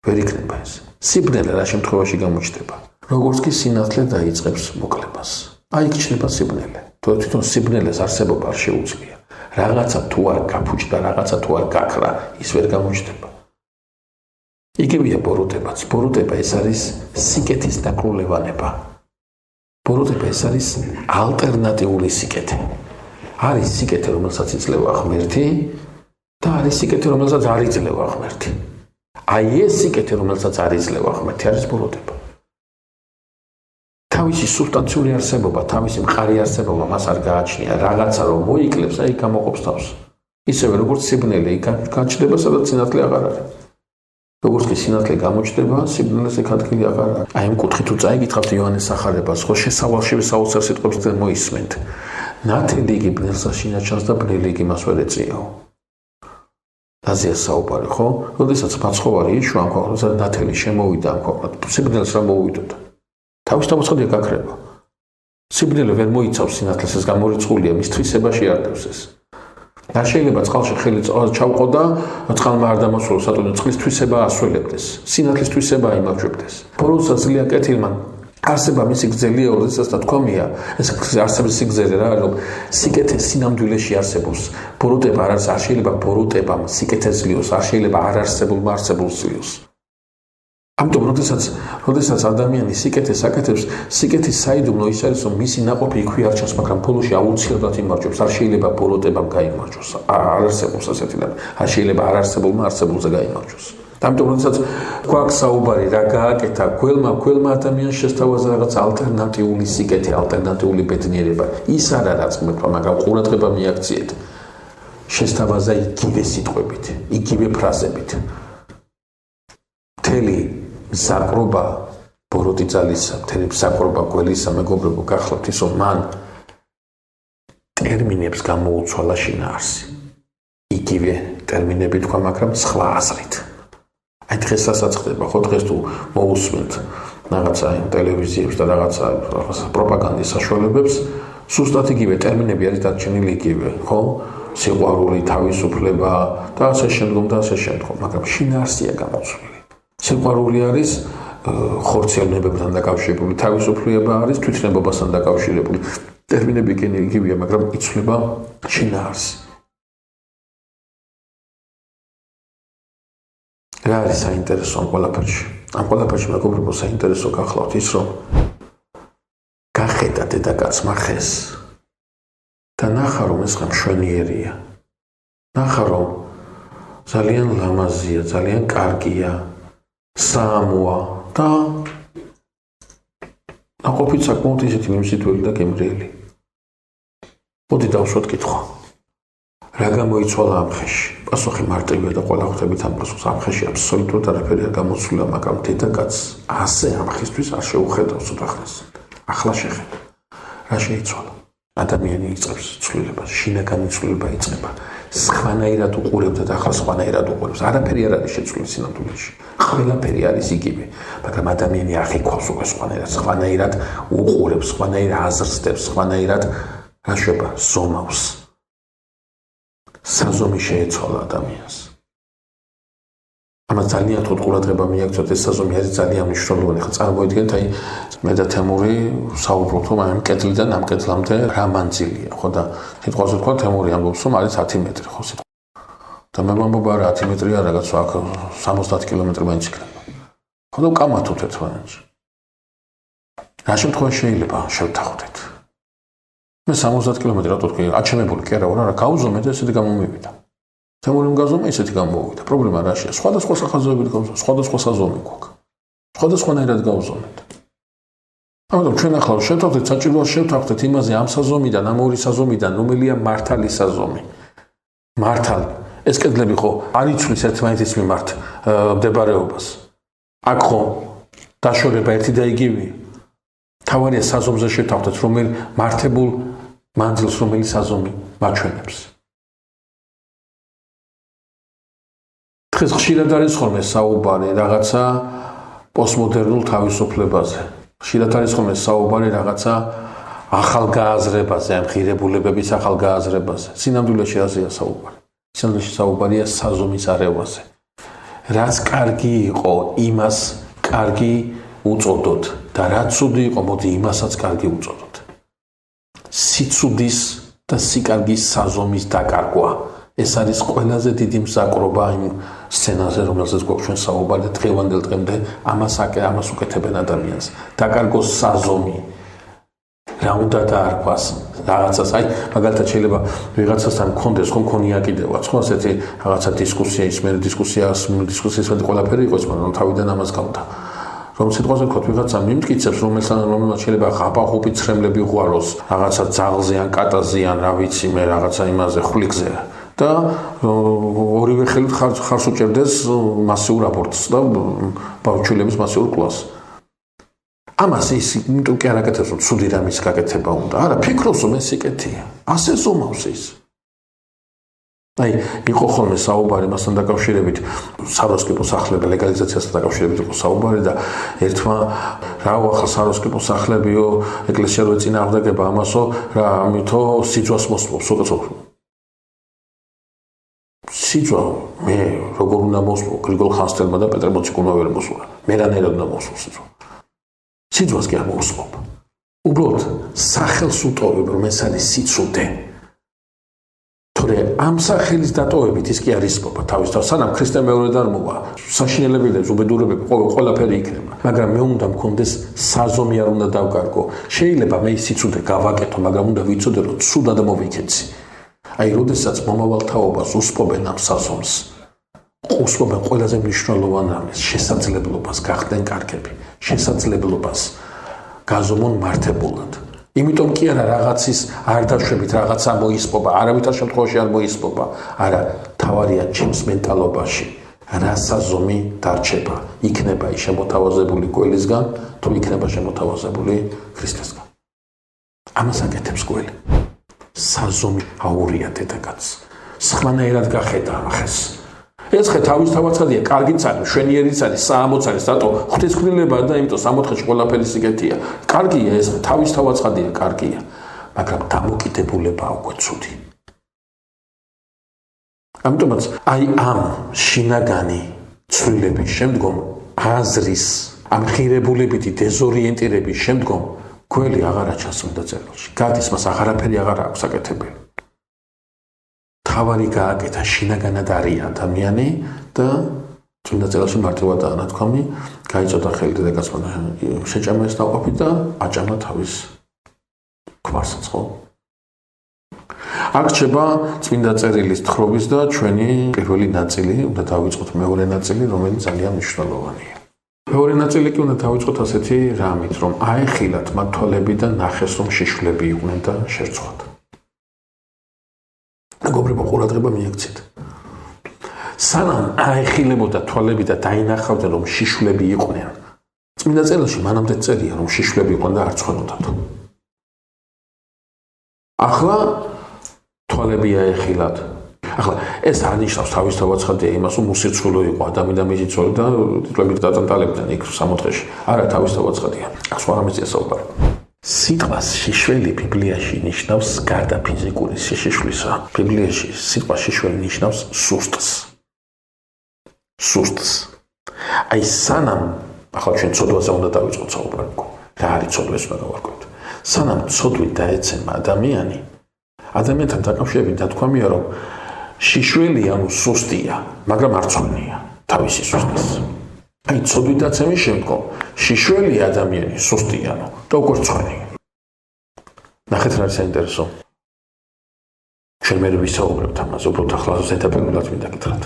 ვერ იქნება ეს. სიბნელე რა შემთხვევაში გამოჩნდება? როგორც კი სინათლე დაიწყებს მოკლებას. აი იქ ჩნდება სიბნელე. თვითონ სიბნელეს არსებობა არ შეუძლია. რაღაცა თუ არ გაფუჭდა, რაღაცა თუ არ გაქრა, ის ვერ გამოჩნდება. იგივეა ბოროტებაც. ბოროტება ეს არის სიკეთის დაკრულევანება. ბოროტება ეს არის ალტერნატიული სიკეთე. არის სიკეთე, რომელსაც იძლევა ღმერთი და არის სიკეთე, რომელსაც არ იძლევა ღმერთი. აი ეს სიკეთე, რომელსაც არ იძლევა ღმერთი, არის ბოროტება. თავისი სუბსტანციური არსებობა, თავისი მყარი არსებობა მას არ გააჩნია. რაღაცა რომ მოიკლებს, აი გამოყოფს თავს. ისევე როგორც სიბნელე იქ გაჩნდება, სადაც სინათლე აღარ არის. როგორც კი სინათლე გამოჩნდება, სიბნელეს ეგ ადგილი აღარ არის. აი ამ კუთხით თუ წაიგითხავთ იოანეს სახარებას, ხო შესავალში საოცარ სიტყვებს მოისმენთ. ნათელი იგი ბნელსა შინაჩანს და ბნელი იგი მას ვერ ეწიაო. დაზეა საუბარი, ხო? როდესაც მაცხოვარი იშვა ამ ქვეყნაზე, ნათელი შემოვიდა ამ ქვეყნად, სიბნელს რა მოუვიდოდა. თავის თავისხადია გაქრება. სიბნელე ვერ მოიცავს სინათლეს, ეს გამორიცხულია, მის თვისებაში არდევს ეს. არ შეიძლება წყალში ხელი ჩავყო და წყალმა არ დამასრულოს, რატომ წყლის თვისება ასრულებდეს. სინათლის თვისება იმარჯვებდეს. ბოლოს ძლია კეთილმა არსება მისი გრძელია, როდესაც თქვამია, ეს არსების სიგრძე რა არის, რომ სიკეთე სინამდვილეში არსებობს. ბოროტება არ შეიძლება ბოროტებამ სიკეთეს ლიოს, არ შეიძლება არ არსებულმა არსებულს ლიოს. ამიტომ როდესაც ადამიანი სიკეთეს აკეთებს, სიკეთის საიდუმლო ის არის, რომ მისი ნაყოფი იქვე არ ჩანს, მაგრამ ბოლოში აუცილებლად იმარჯვებს. არ შეიძლება ბოროტებამ გაიმარჯვოს. არ არსებობს ასეთი რამე. არ შეიძლება არ არსებულმა არსებულზე გაიმარჯვოს. ამიტომ როდესაც გვაქვს საუბარი რა გააკეთა გველმა ადამიანს შესთავაზა რაღაც ალტერნატიული სიკეთე, ალტერნატიული ბედნიერება. ის არ არის მეფა, მაგრამ ყურადღება მიაქციეთ. შესთავაზა იგივე სიტყვებით, იგივე ფრაზებით. მთელი მზაკრობა ბოროტი ძალისა, მთელი მზაკრობა გველისა, მეგობრებო, გახლავთ ის, რომ მან ტერმინებს გამოუცვალა შინაარსი. იგივე ტერმინები თქვა, მაგრამ სხვა აზრით. აი დღესაც ხდება, ხო დღეს თუ მოусმენთ რაღაცა ტელევიზიებს და რაღაცა პროპაგანდის საშუალებებს, სუსტად იგივე ტერმინები არის დარჩენილი იგივე, ხო? სიყვარული, თავისუფლება და ასე შემდგომ, მაგრამ შინაარსია გამოცვლილი. სიყვარული არის ხორციელნებებთან დაკავშირებული, თავისუფლება არის თვითნებობასთან დაკავშირებული. ტერმინები იგივეა, მაგრამ იცვლება შინაარსი. რა არის საინტერესო ამ ყველაფერში? ამ ყველაფერში მეგობრებო, საინტერესო გახლავთ ის, რომ გახედა დედაკაცმა ხეს და ნახა, რომ ეს ხე მშვენიერია. ნახა, რომ ძალიან ლამაზია, ძალიან კარგია, საამოა და ნაყოფით საკმაოდ ისეთი მიმზიდველი და გემრიელი. მოდი დავსვათ კითხვა. რა გამოიცვალა ამ ხეში? პასუხი მარტივია და ყველა ხვდებით ამ პასუხს. ამ ხეში აბსოლუტურად არაფერი არ გამოცვლა, მაგრამ დედაკაც ასე ამ ხისთვის არ შეუხედავს უთხრეს. ახლა შეხედა. რა შეიცვალა? ადამიანი იწყებს ცვლილებას, შინაგანი ცვლილება იწყება. სხვანაირად უყურებდა და ახლა სხვანაირად უყურებს. არაფერი არ არის შეცვლილი სინამდვილეში. ყველაფერი არის იგივე, მაგრამ ადამიანი აღიქვავს უკვე სხვანაირად უყურებს, სხვანაირად აზრსდებს, სხვანაირად რა შეება, ზომავს. საზომი შეეცვალა ადამიანს. ამას ძალიან თოთ ყურადღება მიაქცევთ, ეს საზომი არის ძალიან მნიშვნელოვანი. ხა წარმოიდგინეთ, აი მე და თემური საუბრობთ, რომ ამ კედლიდან ამ კედლამდე რა მანძილია, ხო და სიტყვაზე თქვა თემური ამბობს, რომ არის 10 მეტრი, ხო სიტყვა. და მე ვამბობ, არა 10 მეტრი არ რაღაც აქ 70 კილომეტრი მაინც იქნება. ხო და ვკამათობთ ერთმანეთს. რა შემთხვევაში შეიძლება შევთანხმდეთ? მე 70 კილომეტრი რატო თქვი, აჩემებული კი არა, არა, გავზომე და ესეთი გამომივიდა. თემურიმ გაზომე, ესეთი გამოვიდა. პრობლემა რაშია? სხვადასხვა სახაზოებით გავზომე, სხვადასხვა საზომი გვაქვს. სხვადასხვანაირად გავზომეთ. ამიტომ ჩვენ ახლა შევთანხმდეთ, საჭიროა შევთანხმდეთ იმაზე ამ საზომიდან, ამ ორი საზომიდან, რომელია მართალი საზომი. მართალი. ეს კედლები ხო არ იცვლის ერთმანეთის მიმართ მდებარეობას. აქ ხო დაშორება ერთი და იგივეა. თავარია საზომზე შევთანხმდეთ, რომელ მართებულ მანძილს, რომელი საზომი მაჩვენებს. დღეს ხშირად არის ხოლმე საუბარი რაღაცა პოსტმოდერნულ თავისუფლებაზე. ხშირად არის ხოლმე საუბარი რაღაცა ახალგაზრდებაზე, ამ ღირებულებების ახალგაზრდებაზე. სინამდვილეში ასეა საუბარი. სინამდვილეში საუბარია საზომის არევაზე. რაც კარგი იყო, იმას კარგი უწოდოთ და რაც ცუდი იყო, მოდი იმასაც კარგი უწოდოთ. სიცუდის და სიკარგის საზომის დაკარგვა. ეს არის ყველაზე დიდი მზაკრობა იმ სცენაზე, რომელზეც გვაქვს ჩვენ საუბარი და დღევანდელ დღემდე ამას უკეთებენ ადამიანს. დაკარგოს საზომი. რა უნდა დაარქვას რაღაცას, აი მაგალითად შეიძლება ვიღაცასთან მქონდეს, ხომ მქონია კიდევაც, ხო ასეთი რაღაცა დისკუსია, ის მე დისკუსიას მეტი ყველაფერი იყოს, მაგრამ თავიდან ამას გავდა. რომ სიტყვაზე ვთქვათ, ვიღაცა მიმტკიცებს, რომელსაც შეიძლება ღაპაღუპი ცრემლები უყაროს, რაღაცა ძაღლზე ან კატაზე ან რა ვიცი მე, რაღაცა იმაზე ხვლიკზე და ორივე ხელით ხარს უჭერდეს მასიურ აბორტს და ბავშვების მასიურ კლასს. ამას ის იმიტომ კი არ აკეთებს, რომ ცუდი რამის გაკეთება უნდა. არა, ფიქრობს, რომ ეს სიკეთეა. ასე ზომავს ის. აი, იყო ხოლმე საუბარი მასთან დაკავშირებით, საროსკიპო სახლები ლეგალიზაციასთან დაკავშირებით იყო საუბარი და ერთმა რა ახლა საროსკიპო სახლებიო, ეკლესია რო ეწინააღმდეგება ამასო, რა ამითო სიძვას მოსწობს, უკაცო. სიძვა მე როგორ უნდა მოსწო, გრიგოლ ხანძთელმა და პეტრე მოციქულმა ვერ მოსულა. მერანაირად უნდა მოსწო სიძვა. სიძვას კი არ მოусმობ. უბრალოდ სახელს უტოვებ, რომ ეს არის სიცრუე. თორე ამ სახელის დატოვებით ის კი არ ისმობა თავის თავს, სანამ ქრისტე მეორედ არ მოვა, საშინელებილებს, უბედურებები ყველაფერი იქნება. მაგრამ მე უნდა მქონდეს საზომი არ უნდა დავკარგო. შეიძლება მე ის სიცრუე გავაკეთო, მაგრამ უნდა ვიცოდე, რომ ცუდად მოვიქეცი. აი, როდესაც მომავალ თაობას უსპობენ ამ საზომს, უსპობენ ყველაზე მნიშვნელოვან რამეს, შესაძლებლობას გახდნენ კარგები, შესაძლებლობას გაზომონ მართებულად. იმიტომ კი არა რაღაცის არ დაშვებით რაღაცა მოისპობა, არავითარ შემთხვევაში არ მოისპობა, არა, თავარია ჩემს მენტალობაში რა საზომი დარჩება, იქნება ის შემოთავაზებული ყველისგან, თუ იქნება შემოთავაზებული ქრისტესგან. ამას აკეთებს ყველი. საზომი აურია დედაკაცს. სხვანაირად გახედა ახეს. ეს ხე თავისთავად ხადია, კარგიც არის, მშვენიერიც არის, საამოც არის, რატო ღვთისმშობლებაა და იმიტომ 60-ში ყველაფერი სიგეთია. კარგია ეს, თავისთავად ხადია, კარგია, მაგრამ დამოკიდებულება უკვე ცუდი. ამიტომაც აი ამ შინაგანი ცვლილების შემდგომ აზრის, ამ ღირებულებითი დეზორიენტირების შემდგომ გველი აღარა ჩანს წმინდა წერილში. გადის მას აღარაფერი აღარ აქვს აკეთებელი. თავარი გააკეთა შინაგანად არის ადამიანი და წმინდა წერილში მარტივადაა ნათქვამი, გაიწოდა ხელი დედაკაცმა შეჭამა ეს ნაყოფი და აჭამა თავის ქვასაც, ხო? აქ რჩება წმინდა წერილის თხრობის და ჩვენი პირველი ნაწილი, უნდა დავიწყოთ მეორე ნაწილი, რომელიც ძალიან მნიშვნელოვანია. მეორე ნაწილი კი უნდა დავიწყოთ ასეთი რამით, რომ აეხილათ მათ თვალები და ნახეს, რომ შიშვლები იყვნენ და შერცხვათ. მეგობრებო, ყურადღება მიაქცეთ. სანამ აეხილებოდა თვალები და დაინახავდნენ, რომ შიშვლები იყვნენ, წმინდა წერილში მანამდე წერია, რომ შიშვლები იყვნენ და არ ცხენოდათ. ახლა თვალები აეხილათ. ახლა ეს არ ნიშნავს თავისთავად ხადია იმას, რომ მუსიცულო იყო ადამი და მისი ცოლი და თითოეულ დაწანტალებდნენ იქ 60-ში. არა, თავისთავად ხადია. აქ სხვა რამეზე საუბარი. სიტყვა შიშველი ბიბლიაში ნიშნავს გარდა ფიზიკური შიშვლისა. ბიბლიაში სიტყვა შიშველი ნიშნავს სუსტს. სუსტს. აი სანამ ახლა ჩვენ ცოდვაზე უნდა დავიწყოთ საუბარი. რა არის ცოდვა ეს მაგავარკვევთ. სანამ ცოდვით დაეცემა ადამიანთან დაკავშირებით დათქვამია, რომ შიშველი ანუ სუსტია, მაგრამ არ ცოდნია თავისი სუსტის. აი ცოდვით დაცემის შემდგომ შიშველი ადამიანი სუსტია და უკვე ცოდნია. ნახეთ რა საინტერესო. ჩვენ მე ვისაუბრებთ ამაზე, უბრალოდ ახლა ზედაპირულად მინდა გითხრათ.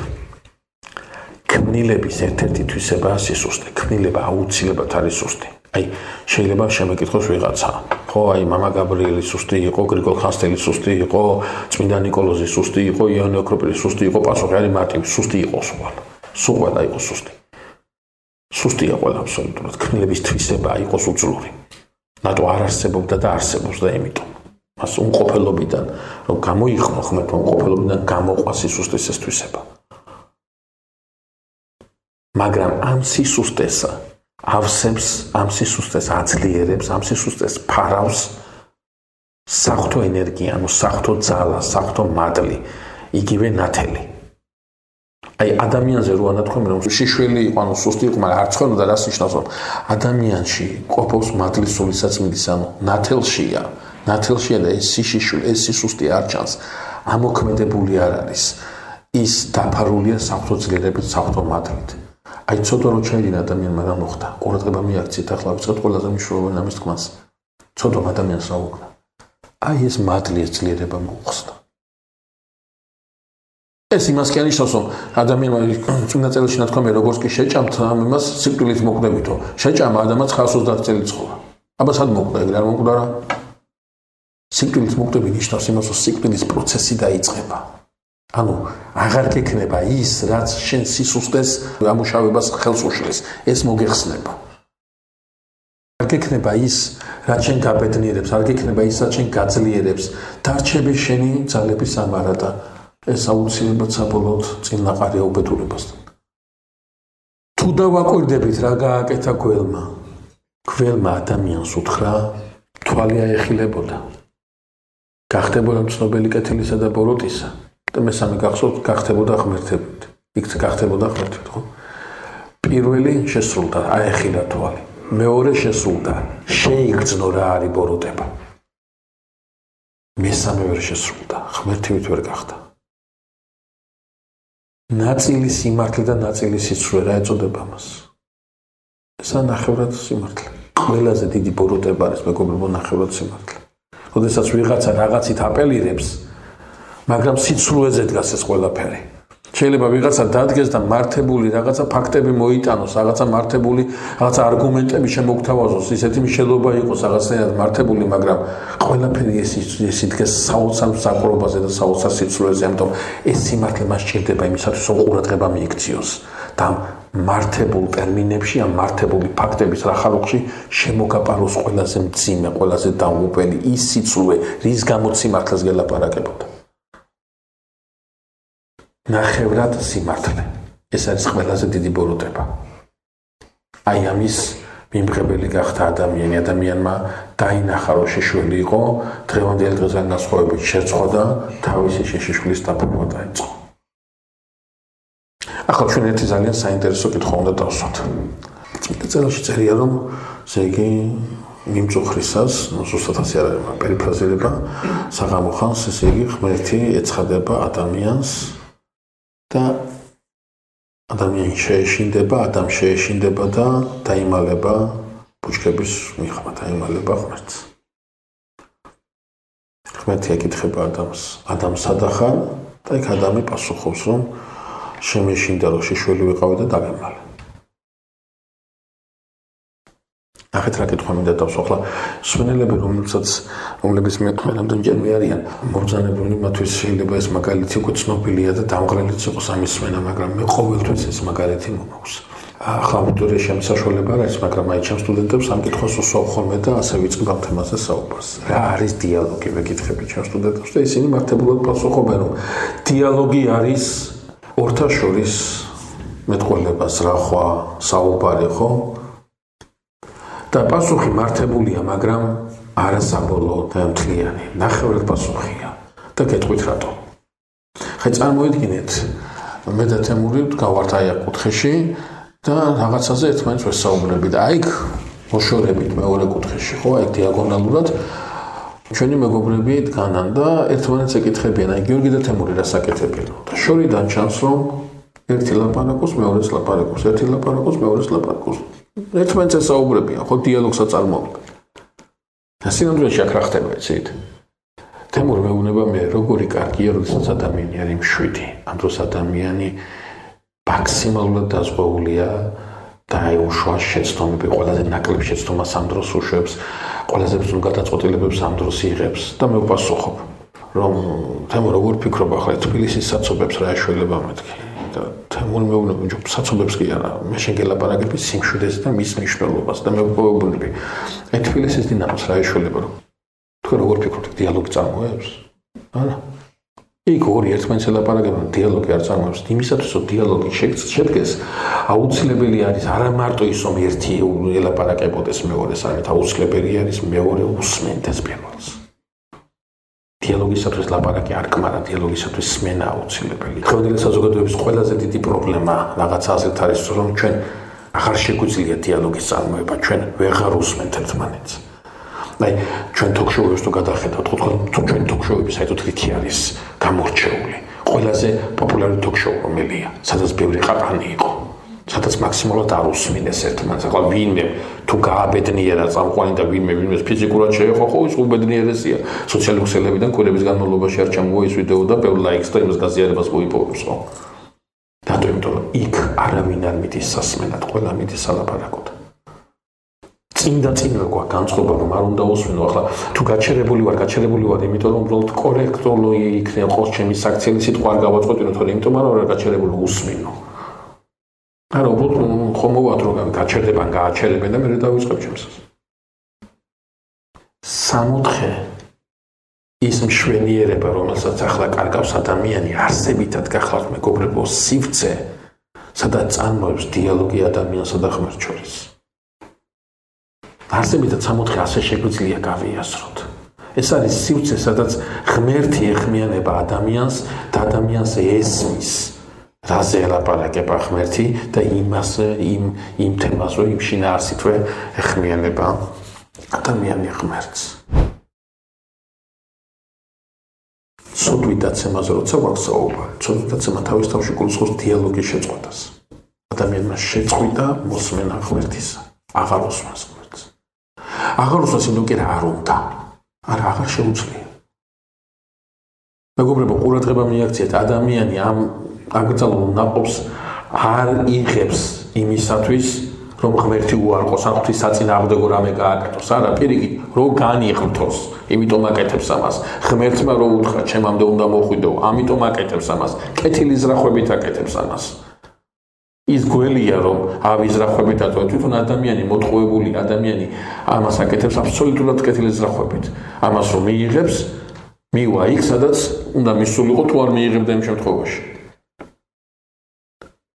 ქმნილების ერთ-ერთი თვისებაა სისუსტე. ქმნილება აუცილებლად არის სუსტი. აი შეიძლება შემეკითხოს ვიღაცა, ხო, აი მამა გაბრიელი სუსტი იყო, გრიგოლ ხანძთელი სუსტი იყო, წმინდა ნიკოლოზი სუსტი იყო, იონე ოქროპირი სუსტი იყო, პასუხი არის მარტივი, სუსტი იყო სულ ყველა იყო სუსტი. სუსტია ყველა აბსოლუტურად, ქმნილების თვისებაა იყოს უძლური. ნატო არ არსებობდა და არსებობს და იმიტომ. მას უმყოფელობიდან რომ გამოიხმო ხმეთმა უმყოფელობიდან გამოყვა სისუსტის ეს თვისება. მაგრამ ამ სისუსტეს ავსებს, ამ სისუსტეს აძლიერებს, ამ სისუსტეს ფარავს საღვთო ენერგია, ანუ საღვთო ძალა, საღვთო მადლი, იგივე ნათელი. აი ადამიანზე რო ანათქვამი, რომ შიშველი იყო, ანუ სუსტი იყო, მაგრამ არ ცხენოდა, რას ნიშნავს, რომ ადამიანში ყოფობს მადლის სულისაცმლის, ანუ ნათელშია და ეს სიშველი, ეს სისუსტე არ ჩანს, ამოქმედებული არ არის. ის დაფარულია საღვთო ძლიერებით, საღვთო მადლით. აი ცოდვა რო შეიძლება ადამიანმა რა მოხდა. ყურადღება მიაქციეთ, ახლა ვიწყებთ ყველაზე მნიშვნელოვანი ამის თქმას. ცოდვა ადამიანს რა უკნა. აი ეს მადლის ძლიერება მოუხსნა. ეს იმას კი ანიშნავს, რომ ადამიანმა წმინდა წერილში ნათქვამია, როგორც კი შეჭამთ ამ იმას სიკვდილით მოკვდებითო. შეჭამა ადამიანს 930 წელი ცხოვრა. აბა სად მოკვდა, ეგრე არ მოკვდა რა? სიკვდილით მოკვდები ნიშნავს იმას, რომ სიკვდილის პროცესი დაიწყება. ანუ აღარ გექნება ის, რაც შენ სისუსტეს ამუშავებას ხელს უშლის, ეს მოგეხსნება. არ გექნება ის, რაც შენ გაბედნიერებს, არ გექნება ის, რაც შენ გაძლიერებს, დარჩები შენი ძალების ამარა და ეს აუცილებლად საბოლოოდ წინაყარია უბედურებასთან. თუ დავაკვირდებით რა გააკეთა გველმა ადამიანს უთხრა, თვალი აეხილებოდა. გახდებოდა მცნობელი კეთილისა და ბოროტისა. და მესამე გახსოვთ, გახდებოდა ღმერთებით. იქ გახდებოდა ღმერთებით, ხო? პირველი შესრულდა, აეხილა თვალი. მეორე შესულდა შეიგრძნო რა არის ბოროტება მესამე ვერ შესრულდა ღმერთივით ვერ გახდა ნაწილი სიმართლე და ნაწილი სიცრუე რა ეწოდება მას ესა ნახევრად სიმართლე ყველაზე დიდი ბოროტება არის მეგობრებო ნახევრად სიმართლე როდესაც ვიღაცა რაღაცით აპელირებს მაგრამ სიცრუეზე დგას ეს ყველაფერი შეიძლება ვიღაცა დადგეს და მართებული რაღაცა ფაქტები მოიტანოს, რაღაცა მართებული, რაღაცა არგუმენტები შემოგთავაზოს, ისეთი მშელობა იყოს რაღაცნაირად მართებული, მაგრამ ყველაფერი ეს იდგეს საოცარ საკრობაზე და საოცარ სიცრუეზე, ამიტომ ეს სიმართლე მას სჭირდება იმისათვის, რომ ყურადღება მიიქციოს და მართებულ ტერმინებში, ამ მართებული ფაქტების რახალოხში შემოგაპაროს ყველაზე მძიმე, ყველაზე დამღუპელი ის სიცრუე, რის გამოც სიმართლეს გელაპარაკებოდა. ნახევრად სიმართლე. ეს არის ყველაზე დიდი ბოროტება. აი ამის მიმღებელი გახდა ადამიანი. ადამიანმა დაინახა, რომ შეშველი იყო, დღევანდელი დღესთან განსხვავებით შეცვალა და თავისი შეშიშვილის დაფარვა დაიწყო. ახლა ჩვენ ერთი ძალიან საინტერესო კითხვა უნდა დავსვათ. წმინდა წერილში წერია, რომ ესე იგი მიმწუხრისას, ზუსტად ასე არ არის, პერიფრაზირება, საღამო ხანს, ესე იგი ღმერთი ეცხადება ადამიანს და ადამიანი შეეშინდება, ადამ შეეშინდება და დაიმალება ბუჩქების მიღმა, დაიმალება ღმერთს. ღმერთი ეკითხება ადამიანს, ადამს სადახარ და იქ ადამი პასუხობს, რომ შემეშინდა, რომ შეშველი ვიყავი და დაგემალე. ახეთ რა კითხვა მინდა დავსვა, ახლა სვენელები, რომლებიც მერამდენჯერმე არიან მობრძანებული, მათთვის შეიძლება ეს მაგალითი უკვე ცნობილია და დამღრელიც იყოს ამის სვენა, მაგრამ მე ყოველთვის ეს მაგალითი მომაქვს. ახლა აუდიტორიაში ამის საშუალება არ არის, მაგრამ აი ჩემ სტუდენტებს ამ კითხვას უსვამ ხოლმე და ასე ვიწყებ ამ თემაზე საუბარს. რა არის დიალოგი, ვეკითხები ჩემ სტუდენტებს და ისინი მართებულად პასუხობენ, რომ დიალოგი არის ორთა შორის მეტყველება, ზრახვა, საუბარი, ხო? და პასუხი მართებულია, მაგრამ არასაბოლოო და მთლიანი. ნახევრად პასუხია. და გეტყვით რატო. ხე წარმოიდგინეთ, მე და თემური გავართ აი აქ კუთხეში და რაღაცაზე ერთმანეთს ვესაუბრები და აი მოშორებით მეორე კუთხეში, ხო, აი დიაგონალურად ჩვენი მეგობრები დგანან და ერთმანეთს ეკითხებიან, აი გიორგი და თემური რა საკეთებია. და შორიდან ჩანს, რომ ერთი ლაპარაკობს, მეორეს ლაპარაკობს, ერთი ლაპარაკობს, მეორეს ლაპარაკობს. ერთმანეთს ესაუბრებიან, ხო, დიალოგსაც წარმოვიდგენ. და სინამდვილეში აქ რა ხდება, იცით? თემური მეუბნება მე, როგორი კარგია, როდესაც ადამიანი არის მშვიდი. ამ დროს ადამიანი მაქსიმალურად დაზღვეულია და აი უშუალოდ შეცდომები, ყველაზე ნაკლებ შეცდომას ამ დროს უშვებს, ყველაზე ბრძოლ გადაწყვეტილებებს ამ დროს იღებს და მე ვპასუხობ, რომ თემურ როგორ ფიქრობ ახლა თბილისის საცობებს რა ეშველება მეთქი. თემური მეუბნება, საცობებს კი არა, მე შენ გელაპარაკები სიმშვიდეს და მის მნიშვნელობას და მე ვპოვებუნები. აი თბილისის დინამოს რა ეშველება, რომ თქვენ როგორ ფიქრობთ, დიალოგი წარმოებს? არა. იქ ორი ერთმანეთს ელაპარაკებენ, დიალოგი არ წარმოებს. იმისათვის, რომ დიალოგი შედგეს, აუცილებელი არის არა მარტო ის, რომ ერთი ელაპარაკებოდეს მეორეს, არამედ აუცილებელი არის მეორე უსმენდეს პირველს. დიალოგისათვის ლაპარაკი არ კმარა, დიალოგისათვის სმენა აუცილებელი. დღევანდელი საზოგადოების ყველაზე დიდი პრობლემა რაღაცა ასეთ არის, რომ ჩვენ აღარ შეგვიძლია დიალოგის წარმოება, ჩვენ ვეღარ უსმენთ ერთმანეთს. აი, ჩვენ თოქშოუებს თუ გადახედავთ, თუ ჩვენ თოქშოუები საერთოდ რითი არის გამორჩეული. ყველაზე პოპულარული თოქშოუ რომელია, სადაც ბევრი ყაყანი იყო, სადაც მაქსიმალურად არ უსმინეს ერთმანეთს. ახლა ვინმე თუ გააბედნიერა წამყვანი და ვინმეს ფიზიკურად შეეხო, ხო, ის უბედნიერესია. სოციალური ქსელებიდან კვირების განმავლობაში არ ჩამოვა ის ვიდეო და ბევრ ლაიქს და იმას გაზიარებას მოიპოვებს, ხო? რატო? იმიტომ რომ იქ არავინ არ მიდის სასმენად, ყველა მიდის სალაპარაკოდ. წინ და წინ რა გვაქვს განწყობა, რომ არ უნდა უსმენო. ახლა თუ გაჩერებული ვარ, იმიტომ რომ უბრალოდ კორექტული იქნება ყოს ჩემი საქციელი სიტყვა არ გავაწყვეტინო, თორე იმიტომ არ გაჩერებული უსმენო. არა, უბრალოდ ხომ მოვად რომ გაჩერდებან, გააჩერებენ და მე დავიწყებ ჩემსას. 64 ის მშვენიერება, რომელსაც ახლა კარგავს ადამიანი, არსებითად გახლავთ მეგობრებო, სივრცე, სადაც წარმოებს დიალოგი ადამიანსა და ღმერთს შორის. არსებითად 64 ასე შეგვიძლია გავიაზროთ. ეს არის სივრცე, სადაც ღმერთი ეხმიანება ადამიანს და ადამიანს ესმის რაზე ელაპარაკება ღმერთი და იმას იმ თემას რომ იმ შინაარსითვე ეხმიანება ადამიანი ღმერთს. ცოდვიდაცემაზე როცა გვაქვს საუბარი, ცოდვიდაცემა თავის თავში გულისხმობს დიალოგის შეწყვეტას. ადამიანმა შეწყვიტა მოსმენა ღმერთისა, აღარ უსმენს ღმერთს. აღარ უსმენს იმიტომ კი არ უნდა, აღარ შეუძლია. მეგობრებო, ყურადღება მიაქციეთ, ადამიანი ამ აკრძალულ ნაყოფს არ იღებს იმისათვის, რომ ღმერთი უარყოს, ან ღვთის საწინააღმდეგო რამე გააკეთოს. არა, პირიქით, რომ განიღრთოს, იმიტომ აკეთებს ამას. ღმერთმა რო უთხრა, ჩემამდე უნდა მოხვიდო, ამიტომ აკეთებს ამას. კეთილი ზრახვებით აკეთებს ამას. ის გველია, რომ ავიზრახვებით აწვევს, თვითონ ადამიანი მოტყუებული ადამიანი ამას აკეთებს აბსოლუტურად კეთილი ზრახვებით. ამას რომ მიიღებს, მივა იქ, სადაც უნდა მისულიყო, თუ არ მიიღებდა იმ შემთხვევაში.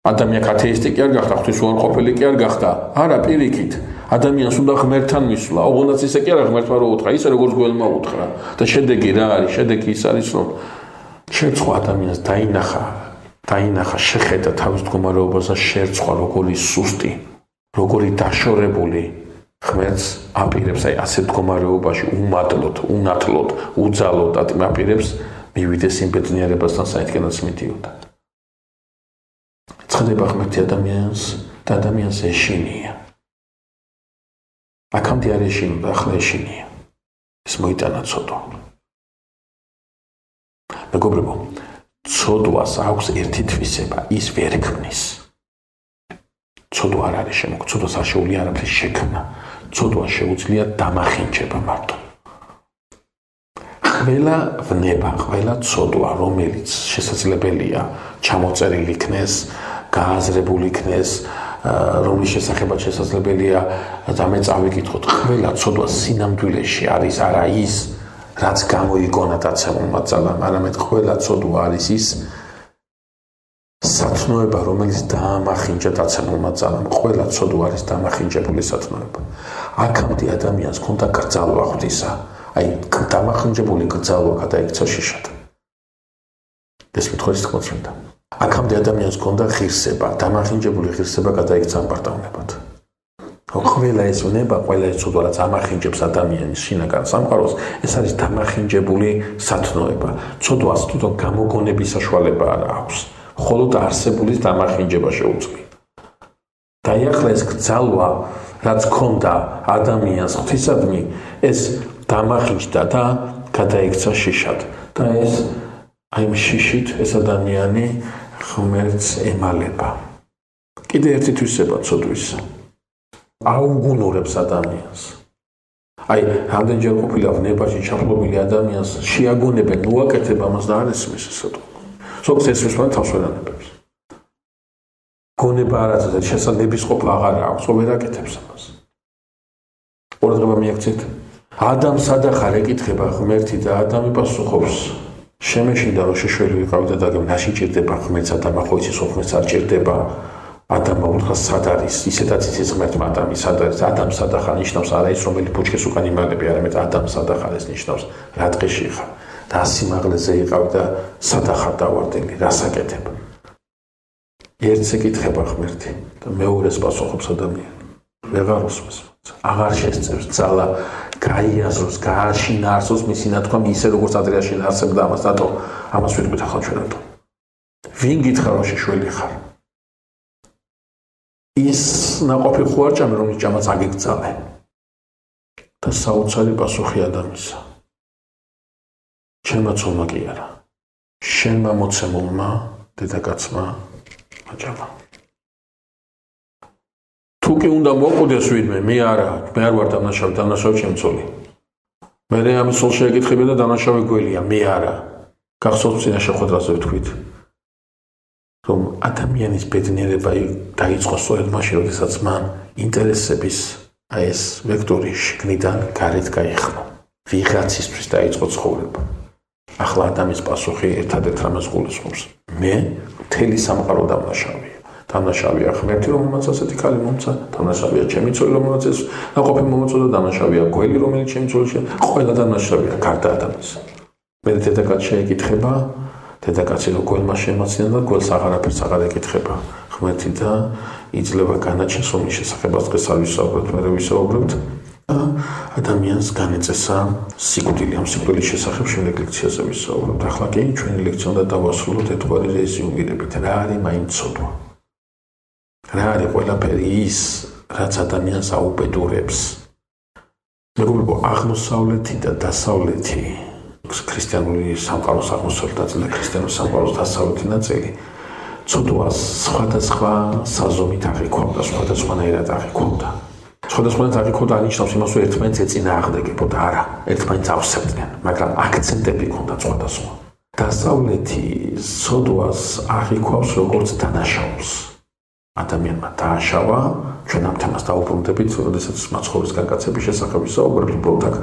ადამიანი ათეისტი კი არ გახდა, ღვთისუარყოფელი კი არ გახდა. არა, პირიქით, ადამიანს უნდა ღმერთთან მისვლა. ოღონდაც ისე კი არა, ღმერთმა რო უთხრა, ისე როგორც გველმა უთხრა. და შედეგი რა არის? შედეგი ის არის, რომ შერწყვა ადამიანს დაინახა, შეხედა თავის მდგომარეობას და შერწყვა როგორი სუსტი, როგორი დაშორებული ღმერთს აპირებს, აი ასეთ მდგომარეობაში უმადლოდ, უნათლოდ, უძალოდ აპირებს მივიდეს იმ ბედნიერებასთან, საიდანაც მიდიოდა. ცხადება ღმერთი ადამიანს და ადამიანს ეშინია. აქამდე არ ეშინოდა, ახლა ეშინია. ეს მოიტანა ცოდვა. მეგობრებო, ცოდვას აქვს ერთი თვისება, ის ვერ ქმნის. ცოდვა არ არის შემოქმედი, ცოდვას არ შეუძლია არაფრის შექმნა. ცოდვა შეუძლია დამახინჯება მარტო. ყველა ვნება, ყველა ცოდვა, რომელიც შესაძლებელია ჩამოწერილი იქნეს, გააზრებული იქნეს, რომლის შესახებაც შესაძლებელია და მე წავიკითხოთ, ყველა ცოდვა სინამდვილეში არის არა ის, რაც გამოიგონა დაცემულმა ძალამ, არამედ ყველა ცოდვა არის ის სათნოება, რომელიც დაამახინჯა დაცემულმა ძალამ. ყველა ცოდვა არის დამახინჯებული სათნოება. აქამდე ადამიანს ჰქონდა კრძალვა ღვთისა, აი დამახინჯებული კრძალვა გადაიქცა შიშად. ეს მithores თქმა. აქამდე ადამიანს ჰქონდა ღირსება, დამახინჯებული ღირსება გადაიქცა ამპარტავნებად. ყველა ეს ვნება, ყველა ეს ცოდვა, რაც ამახინჯებს ადამიანის შინაგან სამყაროს, ეს არის დამახინჯებული სათნოება. ცოდვას თვითონ გამოგონების საშუალება არ აქვს. მხოლოდ არსებულის დამახინჯება შეუძლია. და ახლა ეს კრძალვა, რაც ჰქონდა ადამიანს ღვთისადმი, ეს დამახინჯდა და გადაიქცა შიშად. და ეს აი ამ შიშით ეს ადამიანი ღმერთს ემალება. კიდე ერთი თვისება ცოდვის. აუგუნურებს ადამიანს. აი, რამდენჯერ ყოფილა ვნებაში ჩაფლობილი ადამიანს შეაგონებენ, უაკეთებ ამას და არ ესმის ეს სიტყვა. ზოგს ესმის, მაგრამ თავს ვერ ანებებს. გონება არ არის, შესაძლებლობის ყოფა აღარ აქვს, ვერ აკეთებს ამას. ყურადღება მიაქცეთ. ადამს სადახარ ეკითხება ღმერთი და ადამი პასუხობს. შემეშინდა რომ შეშველი ვიყავდა და ნაში ჭირდება ღმერთს, ადამა ხო იცის ღმერთს არ ჭირდება. ადამმა უთხრა სად არის, ისედაც იცის ღმერთმა ადამი სად არის, ადამს სადახარ ნიშნავს არა ის რომელი ბუჩქეს უკან იმალები, არამედ ადამს სადახარ ეს ნიშნავს რა დღეში ხარ, რა სიმაღლეზე იყავ და სადახარ დავარდები, რას აკეთებ. ერთს ეკითხება ღმერთი და მეორეს პასუხობს ადამიანი. ვეღარ უსმენს, აღარ შესწევს ძალა გაიაზროს, გააშინაარსოს მისი ნათქვამი ისე როგორც ადრე აშინაარსებდა ამას, რატო ამას ვიტყვით ახლა ჩვენ რატო. ვინ გითხრა რომ შეშველი ხარ? ის ნაყოფი ხო არ ჭამე, რომელიც ჭამაც აგიგძალე. და საოცარი პასუხი ადამიანისა. ჩემმა ცოლმა კი არა. შენმა მოცემულმა დედაკაცმა აჭამა. თუ კი უნდა მოკვდეს ვინმე, მე არა, მე არ ვარ დამნაშავე ჩემ ცოლი. მე ამის ცოლ შეეკითხები და დამნაშავე გველია, მე არა. გახსოვთ წინა შეხვედრაზე ვთქვით. რომ ადამიანის ბედნიერება დაიწყო სწორედ მაშინ, როდესაც მან ინტერესების აი ეს ვექტორი შიგნიდან გარეთ გაიხმო. ვიღაცისთვის დაიწყო ცხოვრება. ახლა ადამიანის პასუხი ერთადერთ რამეს გულისხმობს. მე მთელი სამყარო დამნაშავეა. დამნაშავეა ღმერთი, რომელმაც ასეთი ქალი მომცა, დამნაშავეა ჩემი ცოლი, რომელმაც ეს ნაყოფი მომწოდა, დამნაშავეა გველი, რომელიც ჩემი ცოლი, ყველა დამნაშავეა გარდა ადამიანის. მე დედაკაც შეეკითხება დედაკაცი რო გველმა შემოცინა და გველს აღარაფერს აღარ ეკითხება ღმერთი და იძლევა განაჩენს რომლის შესახებაც დღეს არ ვისაუბრებთ, მერე ვისაუბრებთ. ადამიანს განეწესა სიკვდილი, ამ სიკვდილის შესახებ შემდეგ ლექციაზე ვისაუბრებთ. ახლა კი ჩვენი ლექცია უნდა დავასრულოთ ერთგვარი რეზიუმირებით. რა არის მაინც ცოდვა? რა არის ყველაფერი ის, რაც ადამიანს აუბედურებს? მეგობრებო, აღმოსავლეთი და დასავლეთი, ქრისტიანული სამყაროს აღმოსავლეთი ნაწილი და ქრისტიანული სამყაროს დასავლეთი ნაწილი ცოდვას სხვადასხვა საზომით აღიქვამდა, სხვადასხვანაირად აღიქვამდა. სხვადასხვანაირად აღიქვამდა ანიშნავს იმას, რომ ერთმანეთს ეწინააღმდეგებოდა, არა, ერთმანეთს ავსებდნენ, მაგრამ აქცენტები ჰქონდა სხვადასხვა. დასავლეთი ცოდვას აღიქვავს როგორც დანაშაულს. ადამიანმა დააშავა, ჩვენ ამ თემას დავუბრუნდებით, როდესაც მაცხოვრის განკაცების შესახებ ვისაუბრებთ, უბრალოდ აქ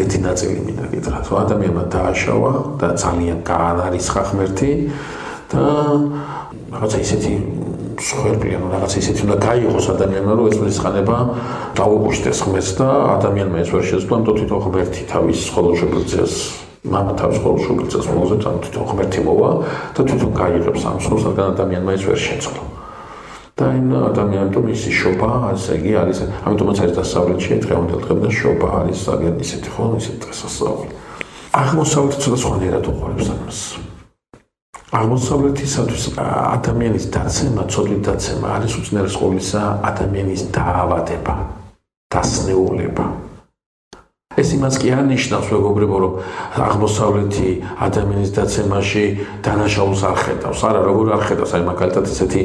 ერთი ნაწილი მინდა გითხრათ, რომ ადამიანმა დააშავა და ძალიან გაანარისხა ღმერთი და რაღაცა ისეთი სხერბლი, ანუ რაღაცა ისეთი უნდა გაიღოს ადამიანმა, რომ ეს მრისხანება დაუგუშტეს ღმერთს და ადამიანმა ეს ვერ შეძლო, ამიტომ თვითონ ღმერთი თავის სხოლოშუქრიცას მამა თავის სხოლოშუქრიცას მოუზებს, ანუ თვითონ ღმერთი მოვა და თვითონ გაიღებს ამ სხოლს, რადგან ადამიანმა ეს ვერ შეძლო. და იმ ადამიანთან ისი შობა, ასე იგი არის, ამიტომაც არის დასავლეთში დღევანდელ დღემდე შობა არის ძალიან ისეთი ხო, ისეთი დღესასწაული. აღმოსავლეთი ცოტა სხვანაირად უყურებს ამას. აღმოსავლეთისათვის ადამიანის დაცემა, ცოდვით დაცემა არის უწინარეს ყოვლისა ადამიანის დაავადება, დასნეულება. ეს იმას კი არ ნიშნავს, მეგობრებო, რომ აღმოსავლეთი ადამიანის დაცემაში დანაშაულს არ ხედავს. არა, როგორ არ ხედავს, აი მაგალითად ესეთი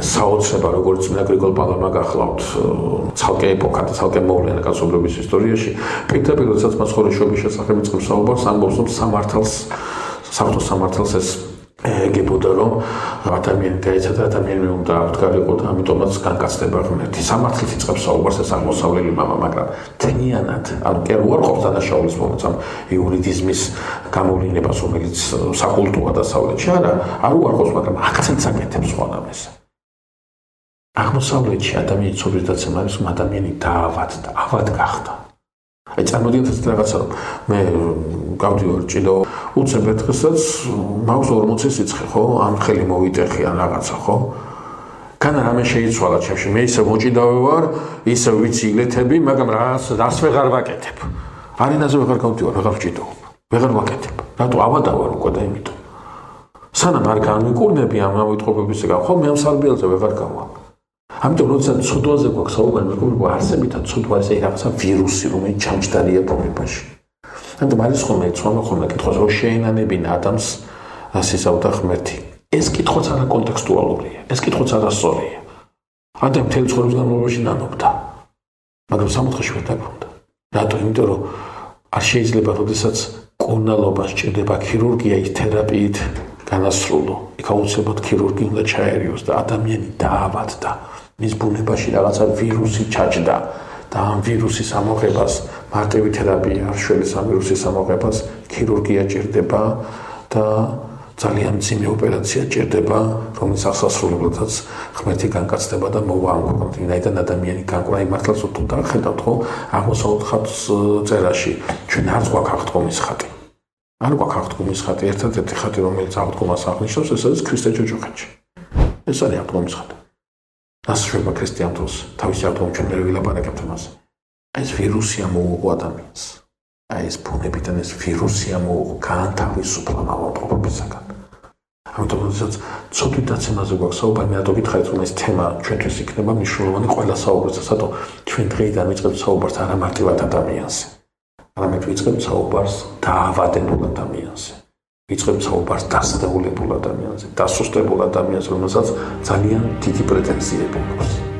საოცრება, როგორც წმინდა გრიგოლ პალამა გახლავთ, ცალკე ეპოქა და ცალკე მოვლენა კაცობრიობის ისტორიაში, პირდაპირ როდესაც მაცხოვრის შობის შესახებ იწყებს საუბარს, ამბობს, რომ საღვთო სამართალს ეს ეგებოდა, რომ ადამიანი გაიცადა, ადამიანი უნდა აღდგარიყო და ამიტომაც განკაცდება ღმერთი. სამართლით იწყებს საუბარს ეს აღმოსავლელი მამა, მაგრამ თენიანად, ანუ კი არ უარყოფს დანაშაულის მომენტს ამ იურიდიზმის გამოვლინებას, რომელიც საკულტურა დასავლეთში, არა, არ უარყოფს, მაგრამ აქცენტს აკეთებს სხვანაირად. აღმოსავლეთში ადამიანის ცოდვის დაცემა არის, რომ ადამიანი დაავადდა, ავად გახდა. აი წარმოგიდგენთ ეს რაღაცა, რომ მე გავდივარ ჭიდო უცებ ერთხელაც მაქვს 40 სიცხე, ხო? ან ხელი მოვიტეხი ან რაღაცა, ხო? განა რამე შეიცვალა ჩემში. მე ისე მოჭიდავე ვარ, ისე ვიცი ილეთები, მაგრამ რას ვეღარ ვაკეთებ. არენაზე ვეღარ გავდივარ, ვეღარ ვჭიდაობ. ვეღარ ვაკეთებ. რატო ავადა ვარ უკვე და იმიტომ. სანამ არ განვიკურნები ამ მოითხოვებისგან, ხო, მე ამ სარბიელზე ვეღარ გავა. ამიტომ როდესაც ცოდვაზე გვაქვს საუბარი, მეგობრებო, არსებითად ცოდვა ეს რაღაცა ვირუსი, რომელიც ჩამჯდარია ბუნებაში. ამიტომ არის ხოლმე ხოლმე კითხვა, რომ შეენანებინა ადამიანს ასისავდა ღმერთი. ეს კითხვაც არა კონტექსტუალურია, ეს კითხვაც არასწორია. ადამიანი მთელი ცხოვრების განმავლობაში ნანობდა, მაგრამ სამოთხეში ვერ დაბრუნდა. რატო? იმიტომ რომ არ შეიძლება, როდესაც კურნალობა სჭირდება ქირურგია ის თერაპიით განასრულო. იქ აუცილებლად ქირურგი უნდა ჩაერიოს და ადამიანი დაავადდა. მის ბუნებაში რაღაცა ვირუსი ჩაჯდა და ამ ვირუსის ამოღებას მარტივი თერაპია არ შველის, ამ ვირუსის ამოღებას ქირურგია ჭირდება და ძალიან მძიმე ოპერაცია ჭირდება, რომელიც აღსასრულებლადაც ღმერთი განკაცდება და მოვა ამ ქვეყნად. ვინაიდან ადამიანი განკურნάει მართლაც თუ დახედავთ, ხო, აღმოსავლეთ ხატს წერაში ჩვენ არ გვაქვს აღდგომის ხატი. არ გვაქვს აღდგომის ხატი, ერთადერთი ხატი, რომელიც აღდგომას აღნიშნავს, ეს არის ქრისტე ჯოჯოხეთში. ეს არის აღდგომის ხატი. რას შვება ქრისტიან დროს, თავისი აღდგომა ჩვენ ვერ ვილაპარაკებთ ამაზე. ეს ვირუსია მოუღო ადამიანს. აი ეს ბუნებიდან ეს ვირუსია მოუღო გაანთავისუფლა ავადმყოფობისაგან. ამიტომ როდესაც ცოდვით დაცემაზე გვაქვს საუბარი, მე რატო გითხარით, რომ ეს თემა ჩვენთვის იქნება მნიშვნელოვანი ყველა საუბრისას, რატო ჩვენ დღეიდან ვიწყებთ საუბარს არა მარტივად ადამიანზე. არამედ ვიწყებთ საუბარს დაავადებულ ადამიანზე. ვიწყებთ საუბარს დასნეულებულ ადამიანზე, დასუსტებულ ადამიანზე, რომელსაც ძალიან დიდი პრეტენზიები აქვს.